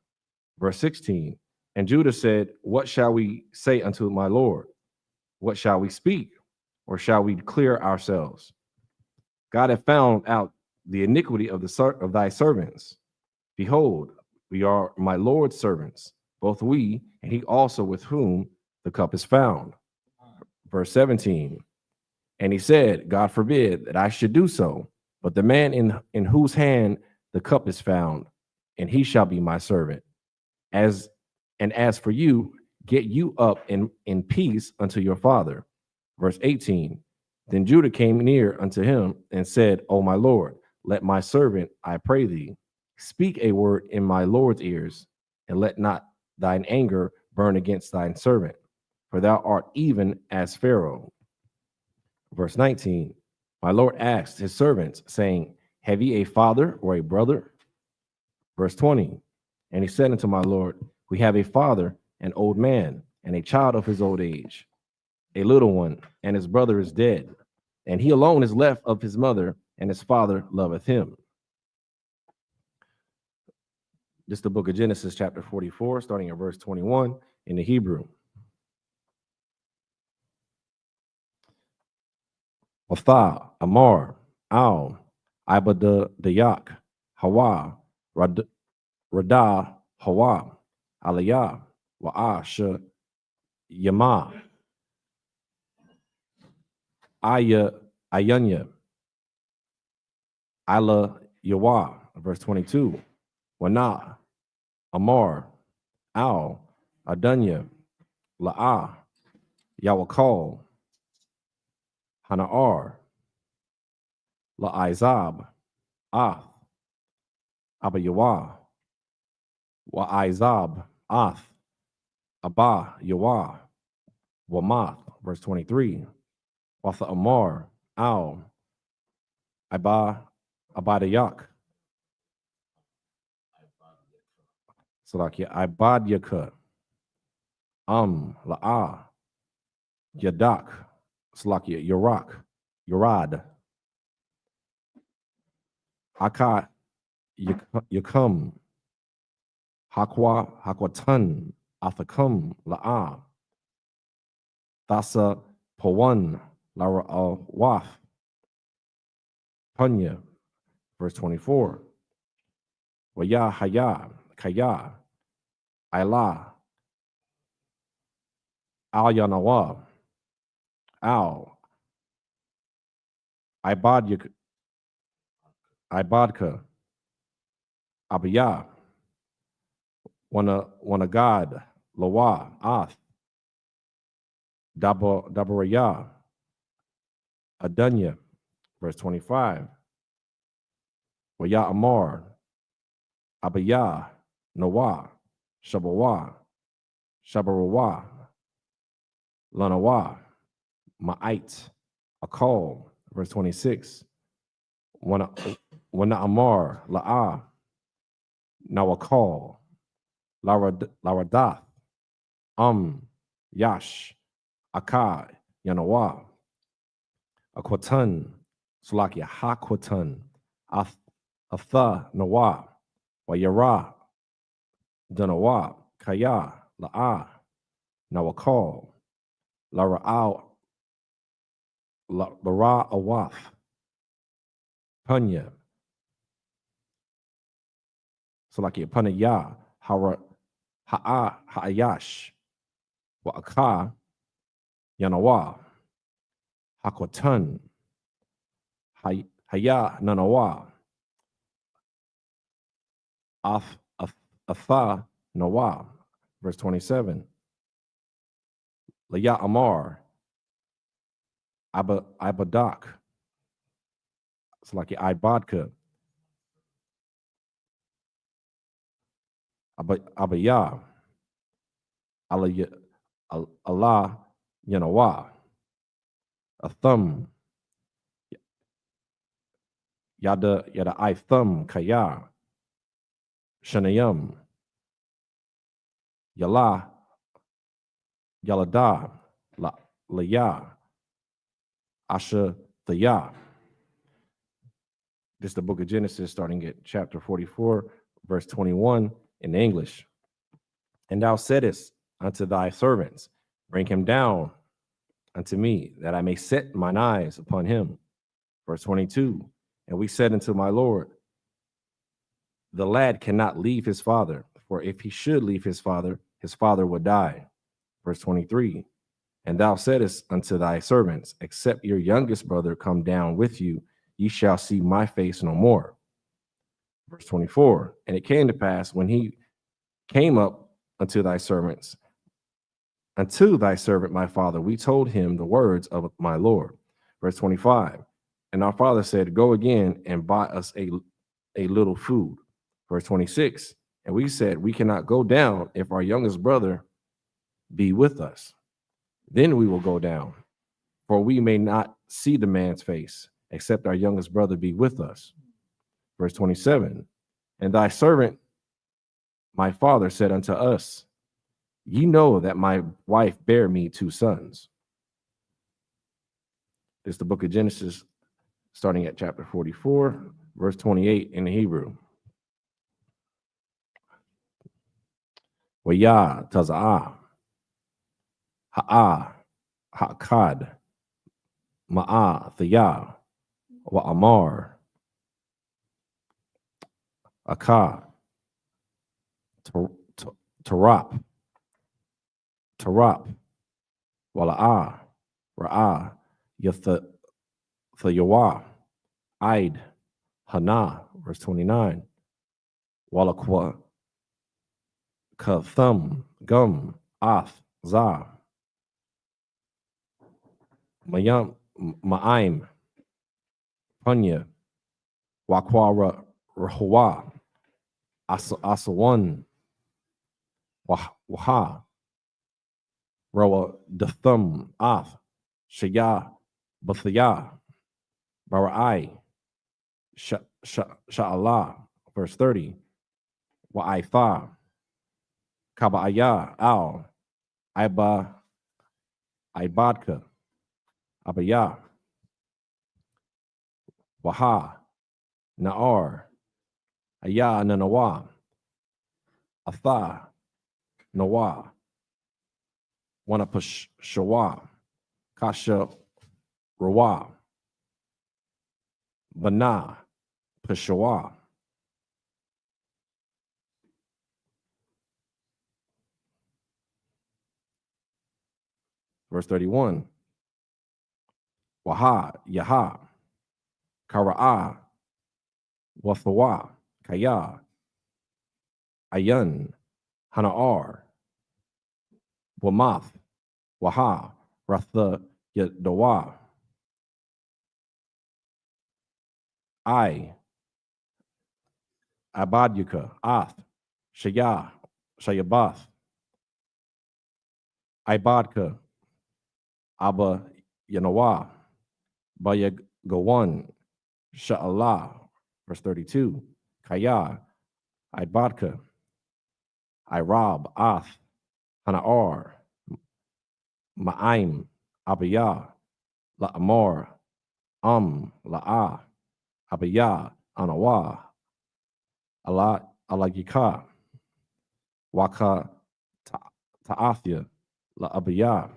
Verse 16, and Judah said, what shall we say unto my Lord? What shall we speak? Or shall we clear ourselves? God hath found out the iniquity of thy servants. Behold, we are my Lord's servants, both we and he also with whom the cup is found. Verse 17, and he said, God forbid that I should do so, but the man in whose hand the cup is found, and he shall be my servant. As for you, get you up in peace unto your father. Verse 18, then Judah came near unto him and said, O my Lord, let my servant, I pray thee, speak a word in my Lord's ears, and let not thine anger burn against thine servant, for thou art even as Pharaoh. Verse 19, my Lord asked his servants, saying, have ye a father or a brother? Verse 20, and he said unto my Lord, we have a father, an old man, and a child of his old age, a little one, and his brother is dead, and he alone is left of his mother, and his father loveth him. This is the book of Genesis, chapter 44, starting at verse 21 in the Hebrew. Watha, Amar, Al, Ibadayak, Hawa, Radah, Hawa, Aliyah, Wa'asha, Yama, Ayunya, Ala Yawa, verse 22. Wana, Amar, Al, Adunya, La'ah, Yawakal, Hana'ar, La'izab, Ath, Abayawa, Wa'izab, Ath, Abba, Yawa, Wamath, verse 23. Watha Amar, Al, Abadayak, Salakia, Ibadyaka, La'ah, Yadak, Salakia, Yorad, Haka, Yakum, Hakwatan, Athakam, La'ah, Thasa, Pawan, Lara Waf, Punya, verse 24. Waya Haya, Kaya, Ayla, Al Yanawa, Al, Ibadka, Abiyah, Wana God, Lawa, Ath, Dabaraya, Adunya, verse 25. Waya Amar, Abiyah, Nawa, Shabawa, Shabarawa, Lanawa, Ma'ait, Akal, verse 26. Wana Amar, La'ah, Nawakal, Laradath, Yash, Akad, Yanawa, Akwatan, Salakia, Hakwatan, Atha, Nawa, Wayara, Danawa, Kaya, La'ah, Nawakal, Lara Awaf, Punya, Salakia, Panaya, Ha'ayash, Wa'aka, Yanawa, Hakwatan, Haya Nanawa, Atha Nawah, verse 27. Laya Amar, Ibadak, it's like Ibadka, Abaya, Allah Yanawa, Athum, Yada I Thumb Kaya, Shanayam, Yala, Yalada, Laya, Asha Thaya. This is the book of Genesis, starting at chapter 44, verse 21 in English. And thou saidest unto thy servants, bring him down unto me, that I may set mine eyes upon him. Verse 22, and we said unto my Lord, the lad cannot leave his father, for if he should leave his father would die. Verse 23, and thou saidest unto thy servants, except your youngest brother come down with you, ye shall see my face no more. Verse 24, and it came to pass when he came up unto thy servant my father, we told him the words of my Lord. Verse 25, and our father said, go again and buy us a little food. Verse 26, and we said, we cannot go down if our youngest brother be with us. Then we will go down, for we may not see the man's face, except our youngest brother be with us. Verse 27, and thy servant, my father, said unto us, ye know that my wife bare me 2 sons. This is the book of Genesis, starting at chapter 44, verse 28 in the Hebrew. Waya taza'ah, ha'ah, ha'kad, ma'ah, thiyah, wa'amar, akah, tarap, wala'ah, ra'ah, yathayawah, Id, Hana, verse 29, Walakwa, Kathum, Gum, Ath, Zah, Mayam, Ma'aim, Punya, Wakwara, Rahwa, Asawan, Waha, Rawa, Dathum, Ath, Shaya, Bathaya, Bara'ai, Sha'Allah, verse 30, Wa'aitha, Kaba'aya, Al, Ibadka, Abaya, Waha, Na'ar, Aya Nanawa, Atha, Nawa, Wanapashawa, Kasha Rawa, Bana, Pashawa. Verse 31, Waha, Yaha, Kara'a, Wathawa, Kaya, Ayan, Hana'ar, Wamath, Waha, Ratha Yadawa, Abadyuka, Ath, Shayabath, Ibadka, Abba Yanawa, Bayagawan, Sha'Allah, verse 32, Kaya, Ibadka, Irab, Ath, Hana'ar, Ma'aim, Abiyah, La'amar, La'ah, Abiyah, Anawa, Alagika, Waka, Ta'athia, La'abiyah,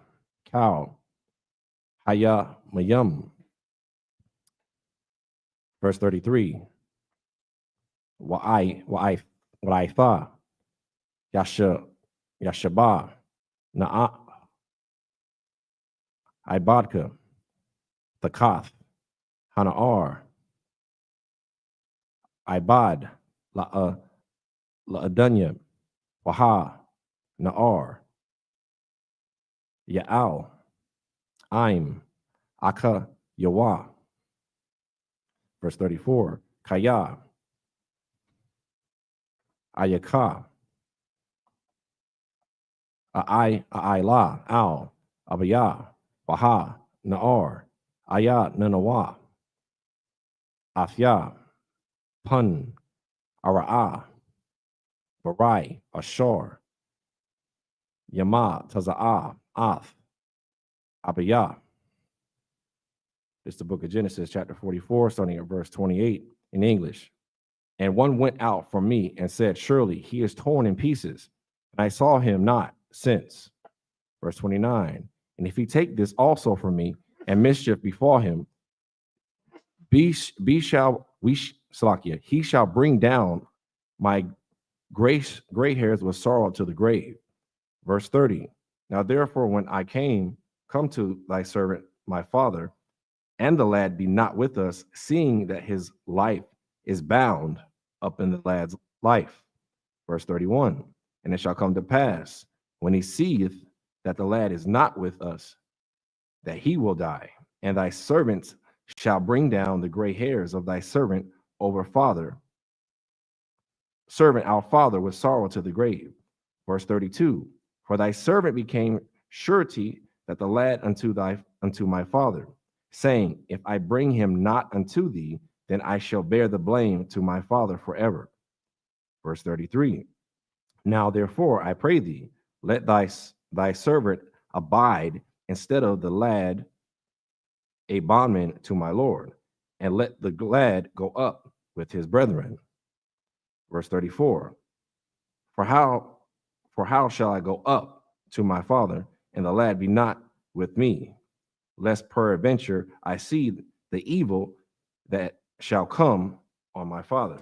Cow, Haya, Mayam. Verse 33, Wa'aitha, Yashaba, Na'a, Ibadka, Thakath, Hana'ar, Ibad, La'adunya, Waha, Na'ar, Ya'al, Aim, Aka, Yawa. Verse 34, Kaya, Ayaka, A'ila, Al, Abaya, Waha, Na'ar, Aya, Nanawa, Afya, Pun, Ara'a, Barai, Ashar, Yama, Taza'a, Ath, Abaya. It's the book of Genesis, chapter 44, starting at verse 28 in English. And one went out from me and said, surely he is torn in pieces, and I saw him not since. Verse 29. And if he take this also from me, and mischief befall him, he shall bring down my gray hairs with sorrow to the grave. Verse 30. Now therefore, when I come to thy servant, my father, and the lad be not with us, seeing that his life is bound up in the lad's life. Verse 31. And it shall come to pass, when he seeth that the lad is not with us, that he will die. And thy servants shall bring down the gray hairs of thy servant our father with sorrow to the grave. Verse 32. For thy servant became surety that the lad unto my father, saying, if I bring him not unto thee, then I shall bear the blame to my father forever. Verse 33. Now therefore, I pray thee, let thy servant abide instead of the lad, a bondman to my Lord, and let the lad go up with his brethren. Verse 34. For how shall I go up to my father, and the lad be not with me, lest peradventure I see the evil that shall come on my father.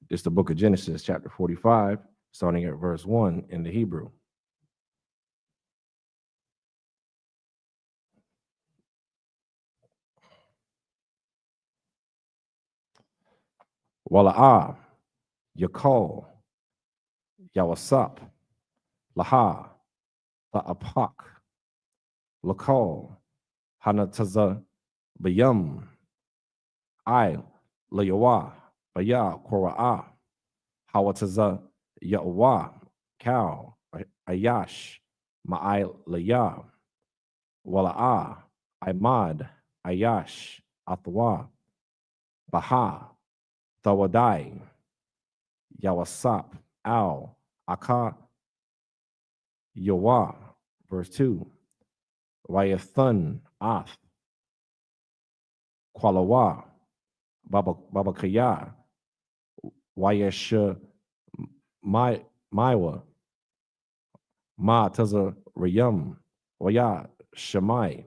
It's the book of Genesis, chapter 45, starting at verse 1 in the Hebrew. Wala'ah, Yakal, Yawasap, Laha, Ta'apak, Lakal, Hanataza, Bayam, I, Layawa, Baya, Kora'ah, Hawataza, Ya'wa, Cow, Ayash, Ma'ai Laya, Wala'ah, Imad, Ayash, Athwa, Baha, Tawadai, Yawasap, Al, Aka, Yawa. Verse 2. Wayathun, Ath, Kwalawa, Babakaya, Wayesha, Maiwa, Ma Taza Rayum, Waya Shemai,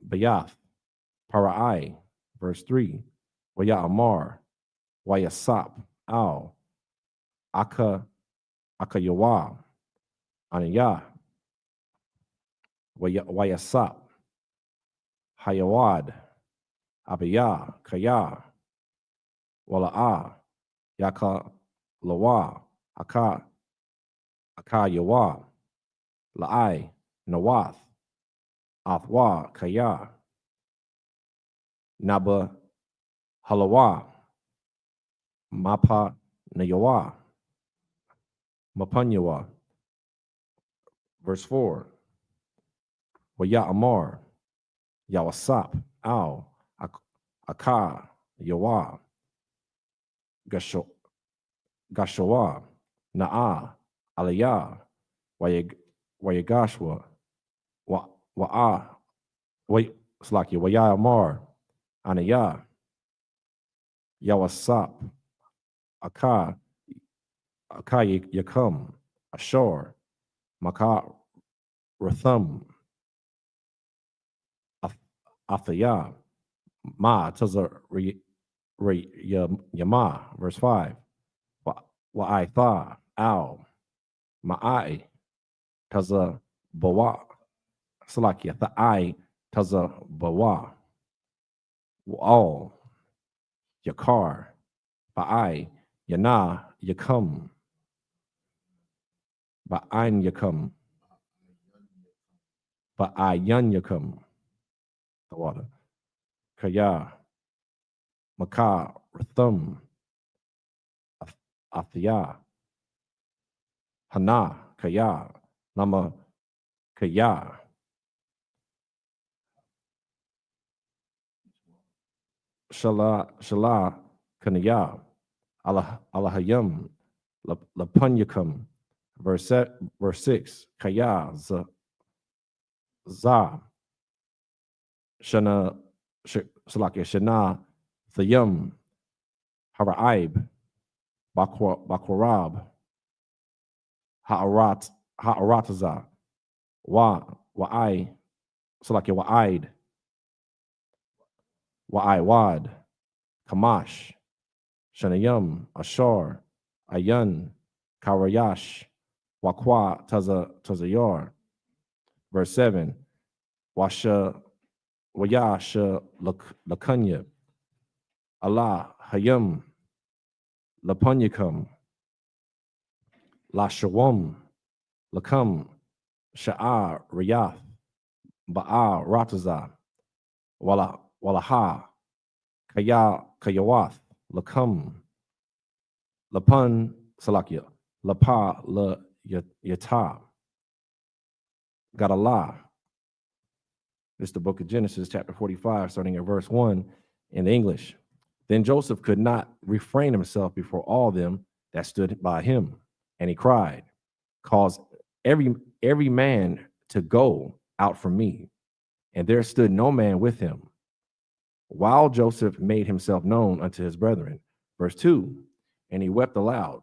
Bayath, Parai. Verse 3. Waya Amar, Wayasap, Al, Akayawa, Anaya, Wayasap, Hayawad, Abaya, Kaya, Wala'a, Yaka Lawa, Akayawa, La'ai, Nawath, Athwa, Kaya, Naba, Halawa, Mapa, Nayawa, Mapanyawa. Verse 4. Waya Amar, Yawasap, Al, Aka, Yawa, Gashawa, Na'a, Aliyah, Wayagashwa, Wa'a, Slaki, Waya Amar, Anaya, Yawasap, Aka Yakum, Ashor, Maka Rathum, Athaya, Ma Taza Yama. Verse 5. Wa'aitha, Al, Ma'ai, Taza Bawa, Salakia, Tha'ai, Taza Bawa, Wa'al, Yakar, Ba'ai, Yana, Yakum. Ba'ain Yakum. Ba'ayan Yakum. The water. Kaya, Maka, Rathum, Athia, Hana, Kaya, Lama, Kaya. Shala, Kanaya, Allahayam, Lapunyakam. Verse 6, Kaya, Za, Shana, Salakia, Shana, Thayam, Hara'ib, Bakwarab, Ha'arataza, Wa'ai, Salakia, Wa'ai, Kamash, Shanayam, Ashar, Ayan, Karayash, Wakwa, Tazayar. Verse 7, Washa, Wayasha, Lakanya, Allah, Hayam, Lapanyakam, La Shawam, Lakam, Sha'ar, Riyath, Ba'a, Rataza, Walaha, Kayawath, Lakam, Lapan, Salakia, Lapa, La Yata, Gadala. This is the book of Genesis, chapter 45, starting at verse 1 in the English. Then Joseph could not refrain himself before all them that stood by him, and he cried, cause every man to go out from me. And there stood no man with him, while Joseph made himself known unto his brethren. Verse 2, and he wept aloud,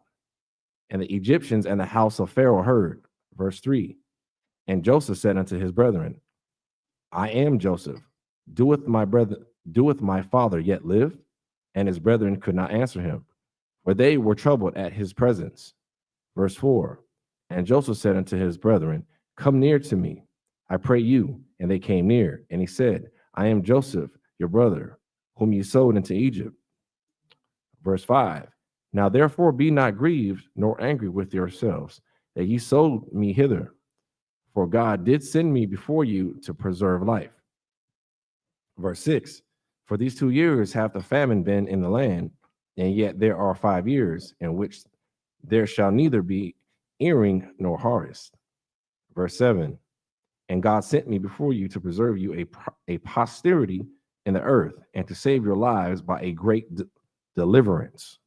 and the Egyptians and the house of Pharaoh heard. Verse 3, and Joseph said unto his brethren, I am Joseph. Doeth my father yet live? And his brethren could not answer him, for they were troubled at his presence. Verse 4, and Joseph said unto his brethren, come near to me, I pray you. And they came near, and he said, I am Joseph, your brother, whom ye sold into Egypt. Verse 5, now therefore be not grieved nor angry with yourselves, that ye sold me hither. For God did send me before you to preserve life. Verse 6, for these 2 years hath the famine been in the land, and yet there are 5 years in which there shall neither be earing nor harvest. Verse 7, and God sent me before you to preserve you a posterity in the earth, and to save your lives by a great deliverance.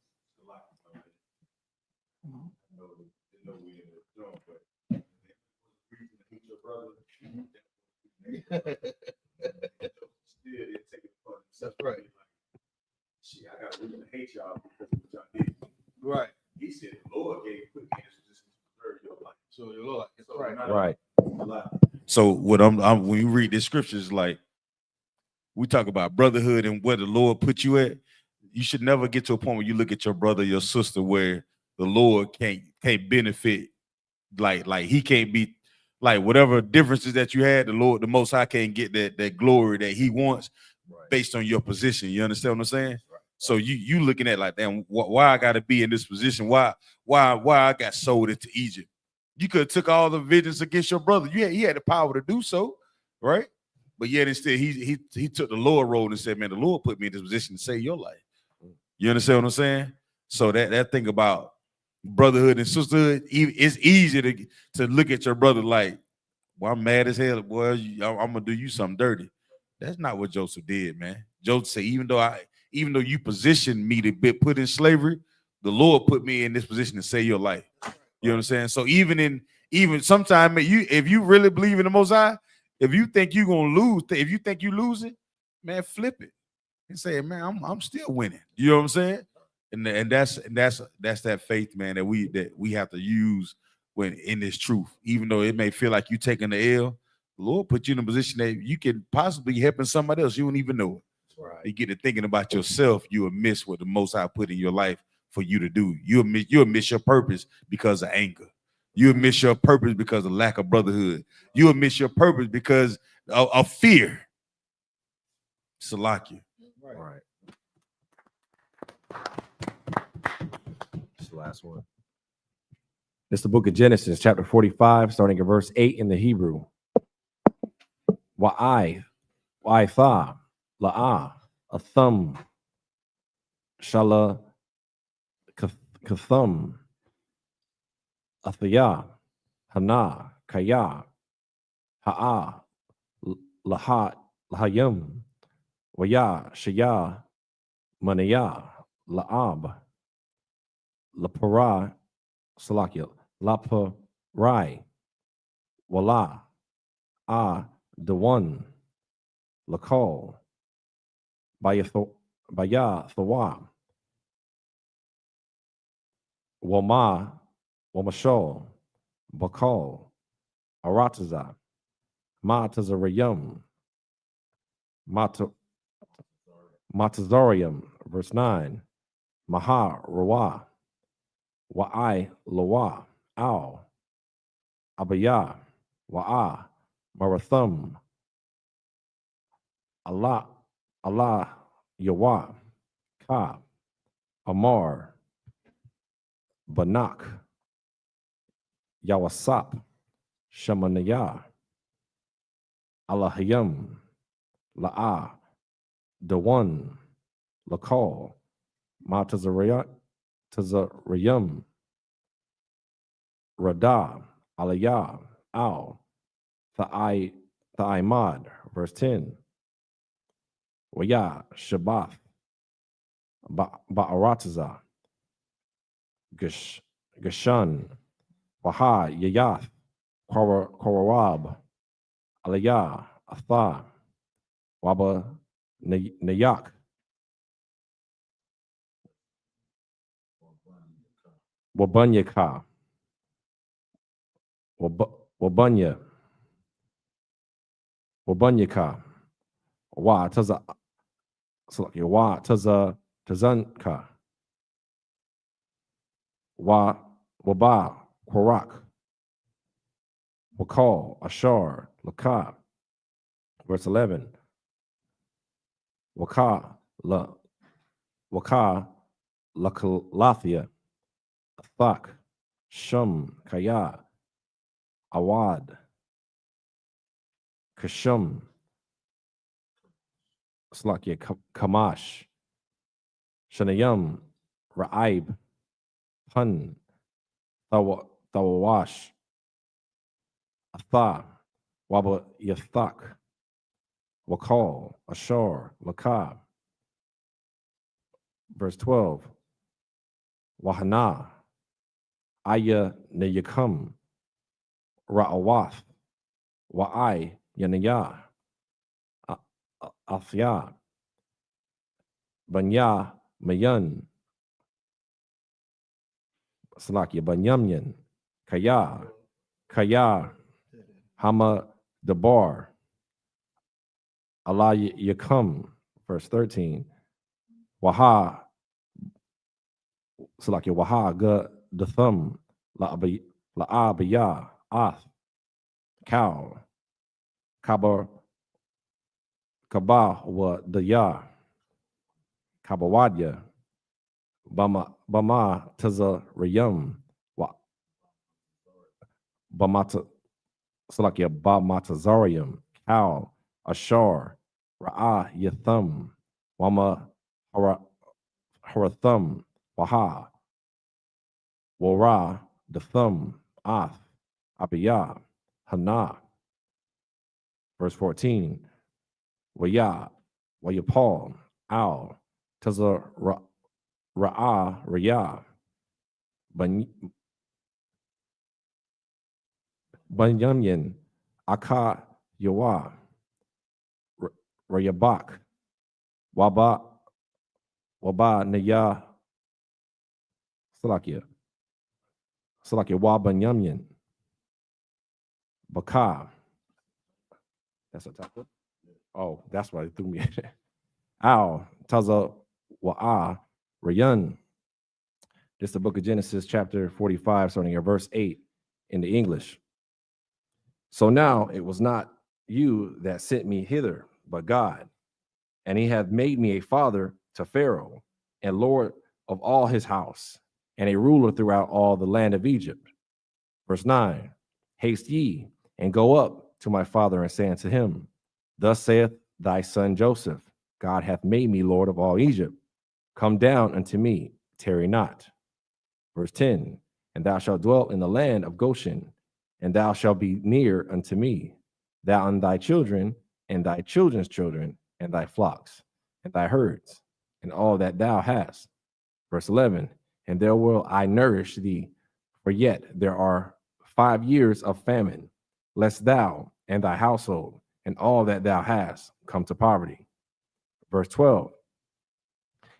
That's right. See, I got to hate y'all because of what y'all did. Right. He said the Lord gave quick hands to just preserve your life. So your Lord. So Right. Right. So what I'm when you read this scriptures, like we talk about brotherhood and where the Lord put you at, you should never get to a point where you look at your brother, your sister, where the Lord can't benefit, like he can't be like whatever differences that you had, the Lord, the Most High can't get that glory that He wants based on your position. You understand what I'm saying? Right. So you looking at like, damn, why I got to be in this position? Why I got sold into Egypt? You could have took all the vengeance against your brother. He had the power to do so, right? But yet instead he took the lower road and said, man, the Lord put me in this position to save your life. You understand what I'm saying? So that thing about brotherhood and sisterhood, it's easy to look at your brother like, well, I'm mad as hell, boy, I'm gonna do you something dirty. That's not what Joseph did, man. Joseph said, even though you positioned me to be put in slavery, the Lord put me in this position to save your life. You know what I'm saying? So even sometimes if you really believe in the Most High, if you think you're gonna lose, if you think you losing, man, flip it and say, man, I'm still winning. You know what I'm saying? And that's that faith, man, that we have to use when in this truth. Even though it may feel like you taking the L, the Lord put you in a position that you can possibly helping somebody else. You don't even know it. Right. You get to thinking about yourself, you will miss what the Most High put in your life for you to do. You'll miss your purpose because of anger. You'll miss your purpose because of lack of brotherhood. You'll miss your purpose because of fear. Salakia. Right. the last one. It's the book of Genesis, chapter 45, starting at verse 8 in the Hebrew. Wa'ai, wa'itha, la'a, a thumb, shala, kathum, athaya, hana, kaya, ha'a, lahat, lahayim, waya, shaya, manaya, la'ab, lapara, salakia, laparai, wala, the one, lakal, baya thawa, wama, wamashol, bakal, arataza, matazarayum, matazarium, verse 9, maha, rawa, wa'ai, lawa, al, abaya, wa'a, marathum, Allah, Yawa, Ka, Amar, Banak, Yawasap, Shamanaya, Allahayam, La'a, Dawan, Lakal, Matazarayat, Tazarayam, Rada, Alaya, Al, Tha'imad, verse 10. Waya, Shabbath, Ba'arataza, Gashan, Waha, Yayath, Kororab, Aliyah, Atha, Waba, Nayak, Wabanyaka, Wabanyaka, Wa Taza, Wa Taza, Tazanka, Waba, Korak, Wakal, Ashar, Laka, verse 11. Waka, Lakalathia, Thak, Shum, Kaya, Awad, Kashum, Slakia, Kamash, Shanayam, Ra'ib, Pun, Thawawash, Atha, Waba Yathak, Wakal, Ashar, Laka. Verse 12. Wahana, Aya Nayakam, Ra'awath, Wa'ai Yanaya, Afya, Banya Mayan, Salakia Banyamyan, Kaya, Hama Dabar, Allah Yakam, verse 13. Waha, Salakia Waha Ga Dathum, La'abaya, Ath, Cow, Kaba, wa Daya, Kabawadya, Bama Taza Rayum, Bamata Salakia Bamatazarium, Cow, Ashar, Ra'ah Yathum, Wama Harathum, Waha, Wara, the thumb, Ath, Abiyah, Hana. Verse 14. Waya, Wayapal, Al, Taza Ra'ah, Raya, Banyamyan, Aka, Yawa, Rayabak, Waba, Naya, Salakia, Wabanyamyan, Baka. That's a top. Oh, that's why it threw me. Al, Taza, Wa'a, Rayan. This is the book of Genesis, chapter 45, starting at verse 8 in the English. So now it was not you that sent me hither, but God. And he hath made me a father to Pharaoh and Lord of all his house and a ruler throughout all the land of Egypt. Verse 9, haste ye, and go up to my father, and say unto him, thus saith thy son Joseph, God hath made me Lord of all Egypt. Come down unto me, tarry not. Verse 10, and thou shalt dwell in the land of Goshen, and thou shalt be near unto me, thou and thy children, and thy children's children, and thy flocks, and thy herds, and all that thou hast. Verse 11, and there will I nourish thee, for yet there are 5 years of famine, lest thou and thy household and all that thou hast come to poverty. Verse 12,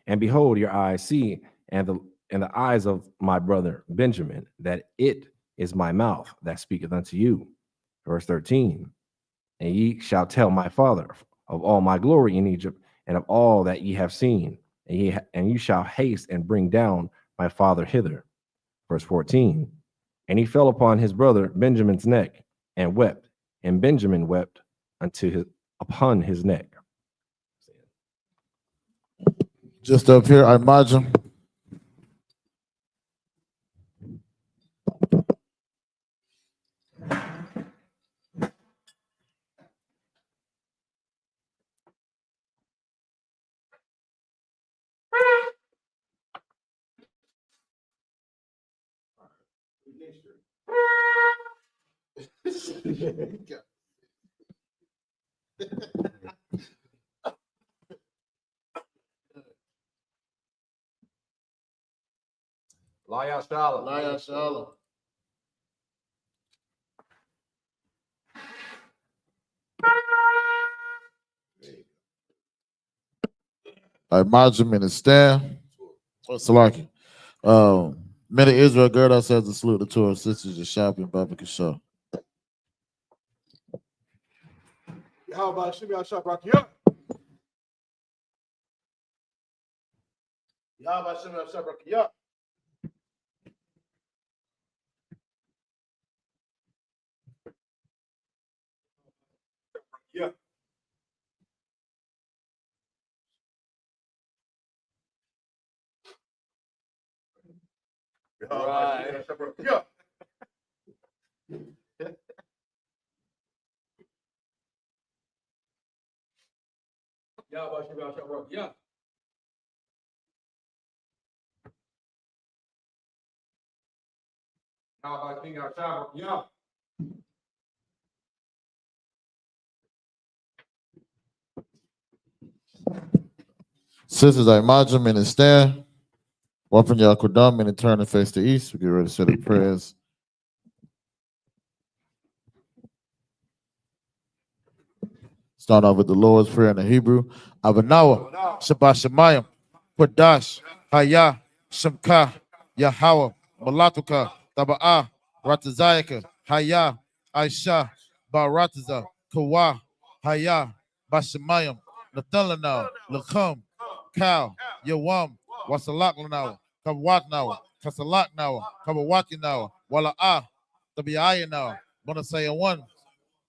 and behold, your eyes see, and the eyes of my brother Benjamin, that it is my mouth that speaketh unto you. Verse 13, and ye shall tell my father of all my glory in Egypt, and of all that ye have seen, and you shall haste and bring down my father hither. Verse 14, and he fell upon his brother Benjamin's neck and wept, and Benjamin wept upon his neck. Just up here, I imagine. Laya Shalom. Laya Shalom. I imagine in the stand. Salaki. Men of Israel, gird ourselves to salute the Torah sisters of shopping, Baba Kishah. How about Shimmy Al-Shabrak? Yeah. How about Shimmy Al-Shabrak? Yeah. Yeah. Right. Yeah. Yeah, about Shimmy Al-Shabrak? Yeah. How about Shimmy Al-Shabrak? Yeah. Sisters, I imagine in the stand. Open your Kodam and turn and face the east. We get ready to say the prayers. Start off with the Lord's Prayer in the Hebrew. Abanawa, Shabbat Shemayim, Kodash, Haya, Shemka, Yahweh, Malatuka, Taba'ah, Ratazayaka, Haya, Aisha, Barataza, Kawa, Haya, Bashemayim, Nathalanao, Lakam, Kal, Yawam, Wasalaklanao, Kabwatnao, Kasalaknao, Kabawakinawa, Wala'ah, Tabiayanao, Monasayawan,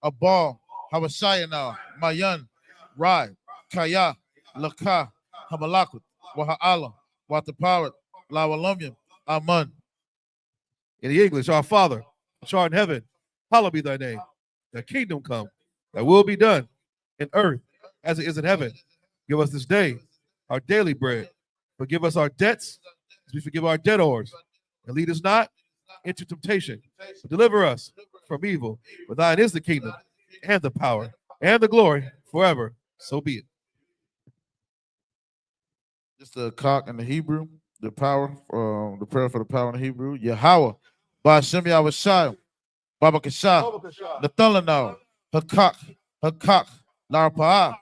Abal, Habashaya now, Mayan, Rai, Kaya, Laka, Hamalakut, Waha'ala, Wataparat, Lawalumyam, Aman. In the English, our Father, which art in heaven, hallowed be thy name. Thy kingdom come, thy will be done in earth as it is in heaven. Give us this day our daily bread. Forgive us our debts as we forgive our debtors. And lead us not into temptation, but deliver us from evil. For thine is the kingdom and the power and the glory forever. So be it. Just the cock in the Hebrew, the power, the prayer for the power in the Hebrew. Yahweh, Ba'ashem Yahweh Baba Kasha, Nathalanao, Hakak, Larpa'a,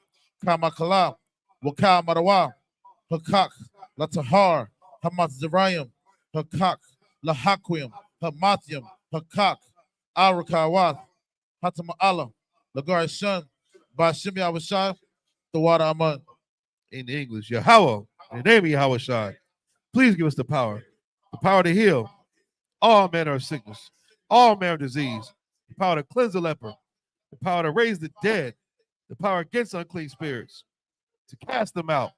Kamakala, Waka Marawa, Hakak, Latahar, Hamat Zerayim, Hakak, Lahakwim, Hamatyam, Hakak, Arakawat, Hatama'ala, Lagar Shan, Bashim Yahweh the water Aman. In English, Yahweh, in the name of Yahweh Shai, please give us the power to heal all manner of sickness, all manner of disease, the power to cleanse the leper, the power to raise the dead, the power against unclean spirits, to cast them out.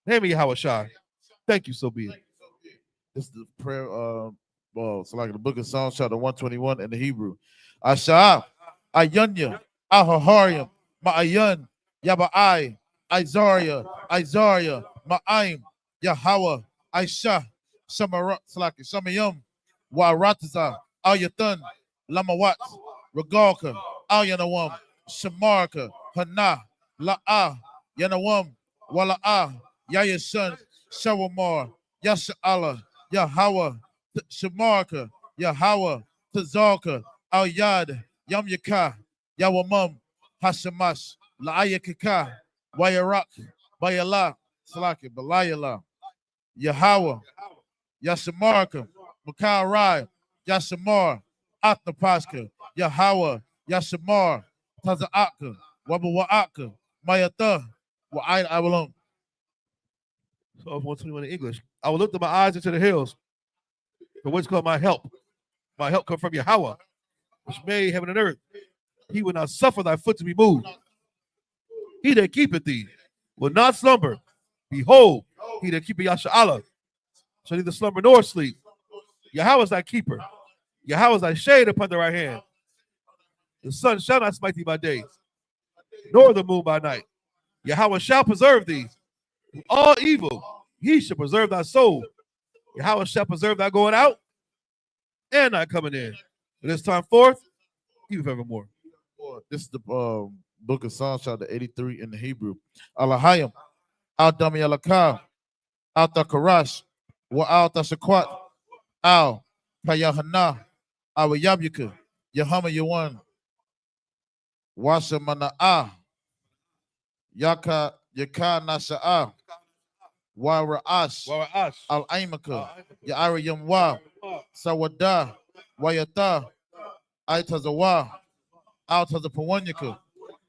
Name of Yahweh Shai. Thank you, so be it. This is the prayer. Well, so like the book of Psalms, chapter 121 in the Hebrew. Asha, Ayunya, Ahahariam, Ma'ayan, Yabai, Izaria, Ma'aim, Yahweh, Aisha, Samayum, Warataza, Ayathan, Lamawat, Regalka, Alyanawam, Shamarka, Hana, La'a, Yanawam, Wala'a, Yayasan, Shawamar, Yasha'Allah, Yahweh, Shamarka, Yahweh, Tazalka, Al Yad, Yam Yaka, Yawamum, Hashamash, Laayakaka, Wayarak, Bayala, Salaki, Balayala, Yahweh, Yashamarka, Makal Rai, Yashamar, Atnapaska, Yahweh, Yashamar, Tazaaka, Wabawaaka, Mayata, Wa'ai Avalon. So 121 in English. I will lift up my eyes into the hills. For what's called my help. My help come from Yahweh, which made heaven and earth. He will not suffer thy foot to be moved. He that keepeth thee will not slumber. Behold, he that keepeth Yasha'Allah shall neither slumber nor sleep. Yahweh is thy keeper. Yahweh is thy shade upon the right hand. The sun shall not smite thee by day, nor the moon by night. Yahweh shall preserve thee from all evil. He shall preserve thy soul. Yahweh shall preserve thy going out and thy coming in. From this time forth, even forevermore. This is the book of Psalms, chapter 83 in the Hebrew. Alahayim, Al Dami Alakal, Al Takarash, Wa Al Tashakwat, Al Kayahana, Al Yabuka, Yahama Yawan, Washa Mana'a, Yaka Nasha'a, Wa Ra'ash, Al Aimaka, Ya'ara Yamwa, Sawada, Wayata, Aitazawa, Altazapawanyaka,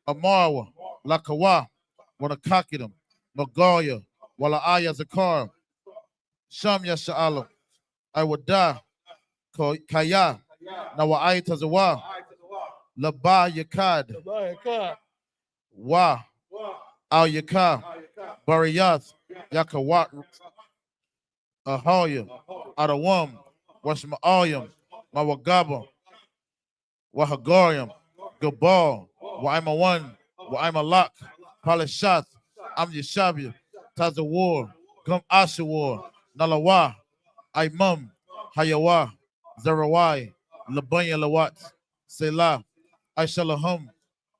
Amarwa, Lakawa, Wanakakidam, Magoya, Walaaya Zakar, Sham Yasha'alam, Iwada, Kaya, Nawa'ai Tazawa, Laba Yakad, Wa, Al Yaka, Bariyat, Yakawat, Ahaya, Adawam, Washma'ayam, Mawagaba, Wahagorium, Gabal, Wa'ima One, Wa'ima Lak, Palishat, Am Yeshabia, Tazawar, Gum Ashawar, Nalawa, Imam, Hayawa, Zarawai, Labanya Lawat, Selah, Aishalahum,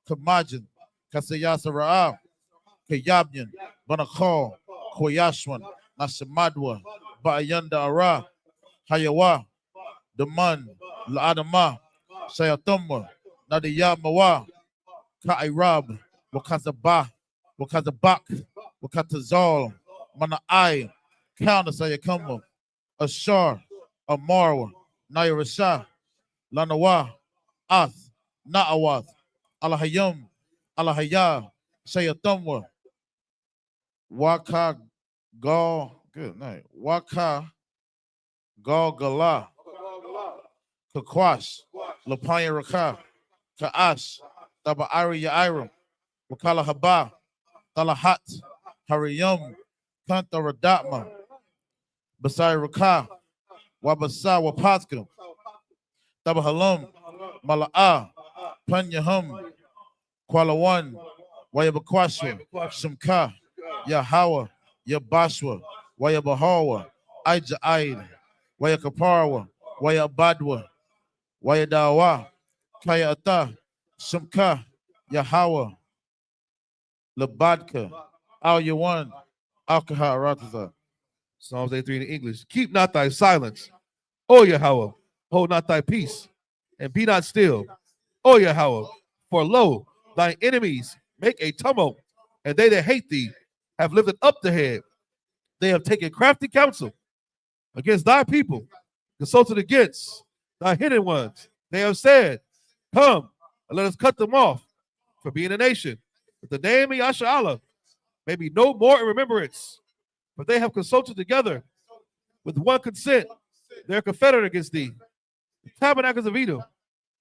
Kamajin, Kasayasa Ra'a, Kayabyan, Banakal, Koyashwan, Nashamadwa, Ba'ayanda Ara, Hayawa, Daman, La'adama, Shayatumma, Nadiya Mawa, Ka'irab, Wakazabah, Wakazabak, Wakatazal, Mana'ai, Counter Sayakuma, Ashar, Amarwa, Nayarasha, Lanawa, Ath, Na'awath, Alahayum, Alahaya, Shayatumwa, Waka Gal, good night, Waka Gal Gala, Kakwash, Lapanya Raka, Ka'ash, Taba'ari Ya'iram, Wakala Haba, Talahat, Hariyum, Kanta Radatma, Basai Raka, Wabasa Wapatka, Tabahalum, Mala'a, Panyahum, Kualawan, Wayabakwashwa, Shimka, Yahawa, Yabashwa, Wayabahawa, Aija Aid, Wayakaparwa, Wayabadwa, Wayadawa, Kaya Ata, Shimka, Yahawa, Labadka, Al Yawan, Alkaha Rataza. Psalms 83 in English. Keep not thy silence, O Yahweh. Hold not thy peace, and be not still, O Yahweh. For lo, thine enemies make a tumult, and they that hate thee have lifted up the head. They have taken crafty counsel against thy people, consulted against thy hidden ones. They have said, come, and let us cut them off for being a nation, that the name of Yasha'Allah may be no more in remembrance. But they have consulted together with one consent. They are confederate against thee. The tabernacles of Edom,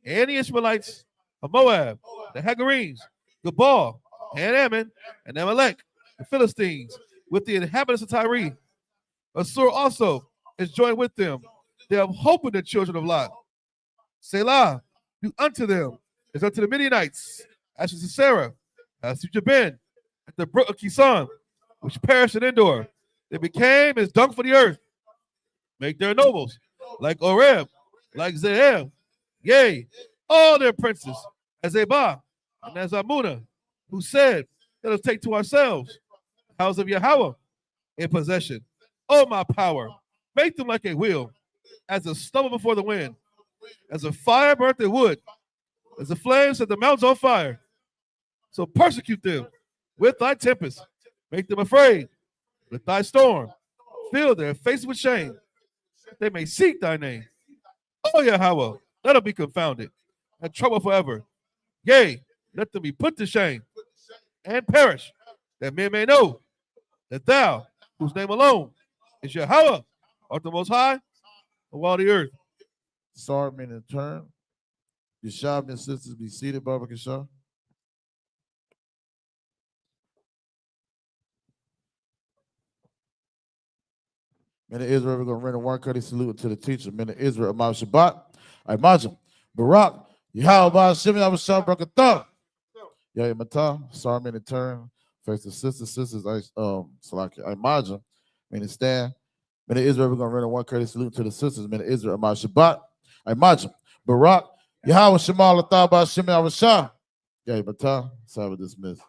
and the Ishmaelites of Moab, the Hagarenes, Gabal, and Ammon, and Amalek, the Philistines, with the inhabitants of Tyre. Assur also, is joined with them. They have hope in the children of Lot. Selah, do unto them as unto the Midianites, as to Sisera, as to Jabin, at the brook of Kison, which perished in Endor. They became as dung for the earth. Make their nobles like Oreb, like Zehel, yea, all their princes, as Abah and as Amunah, who said, let us take to ourselves the house of Yahweh in possession. Oh, my power, make them like a wheel, as a stubble before the wind, as a fire burnt in wood, as the flames set the mountains on fire. So persecute them with thy tempest, make them afraid with thy storm, fill their faces with shame, that they may seek thy name. Oh, Yahweh, let them be confounded and trouble forever. Yea, let them be put to shame and perish, that men may know that thou, whose name alone is Yahweh, art the most high of all the earth. Sorry, meaning turn. Yeshab and sisters be seated, Baba Kishar. Men of Israel, we're going to render one courteous salute to the teacher. Men of Israel, Imam Shabbat, Imajim, Barak, Yahweh, Hashem, Yahweh, Brakathah. Yahweh Matah, sorry, meaning turn. Face the sisters, Salaki, Imajim, meaning stand. Men of Israel, we're going to render one courteous salute to the sisters. Men of Israel, Imam Shabbat, Imajim, Barak, Yahweh, Shema, Latah, Hashem, Yahweh, Yahweh Matah, Sabbath dismissed.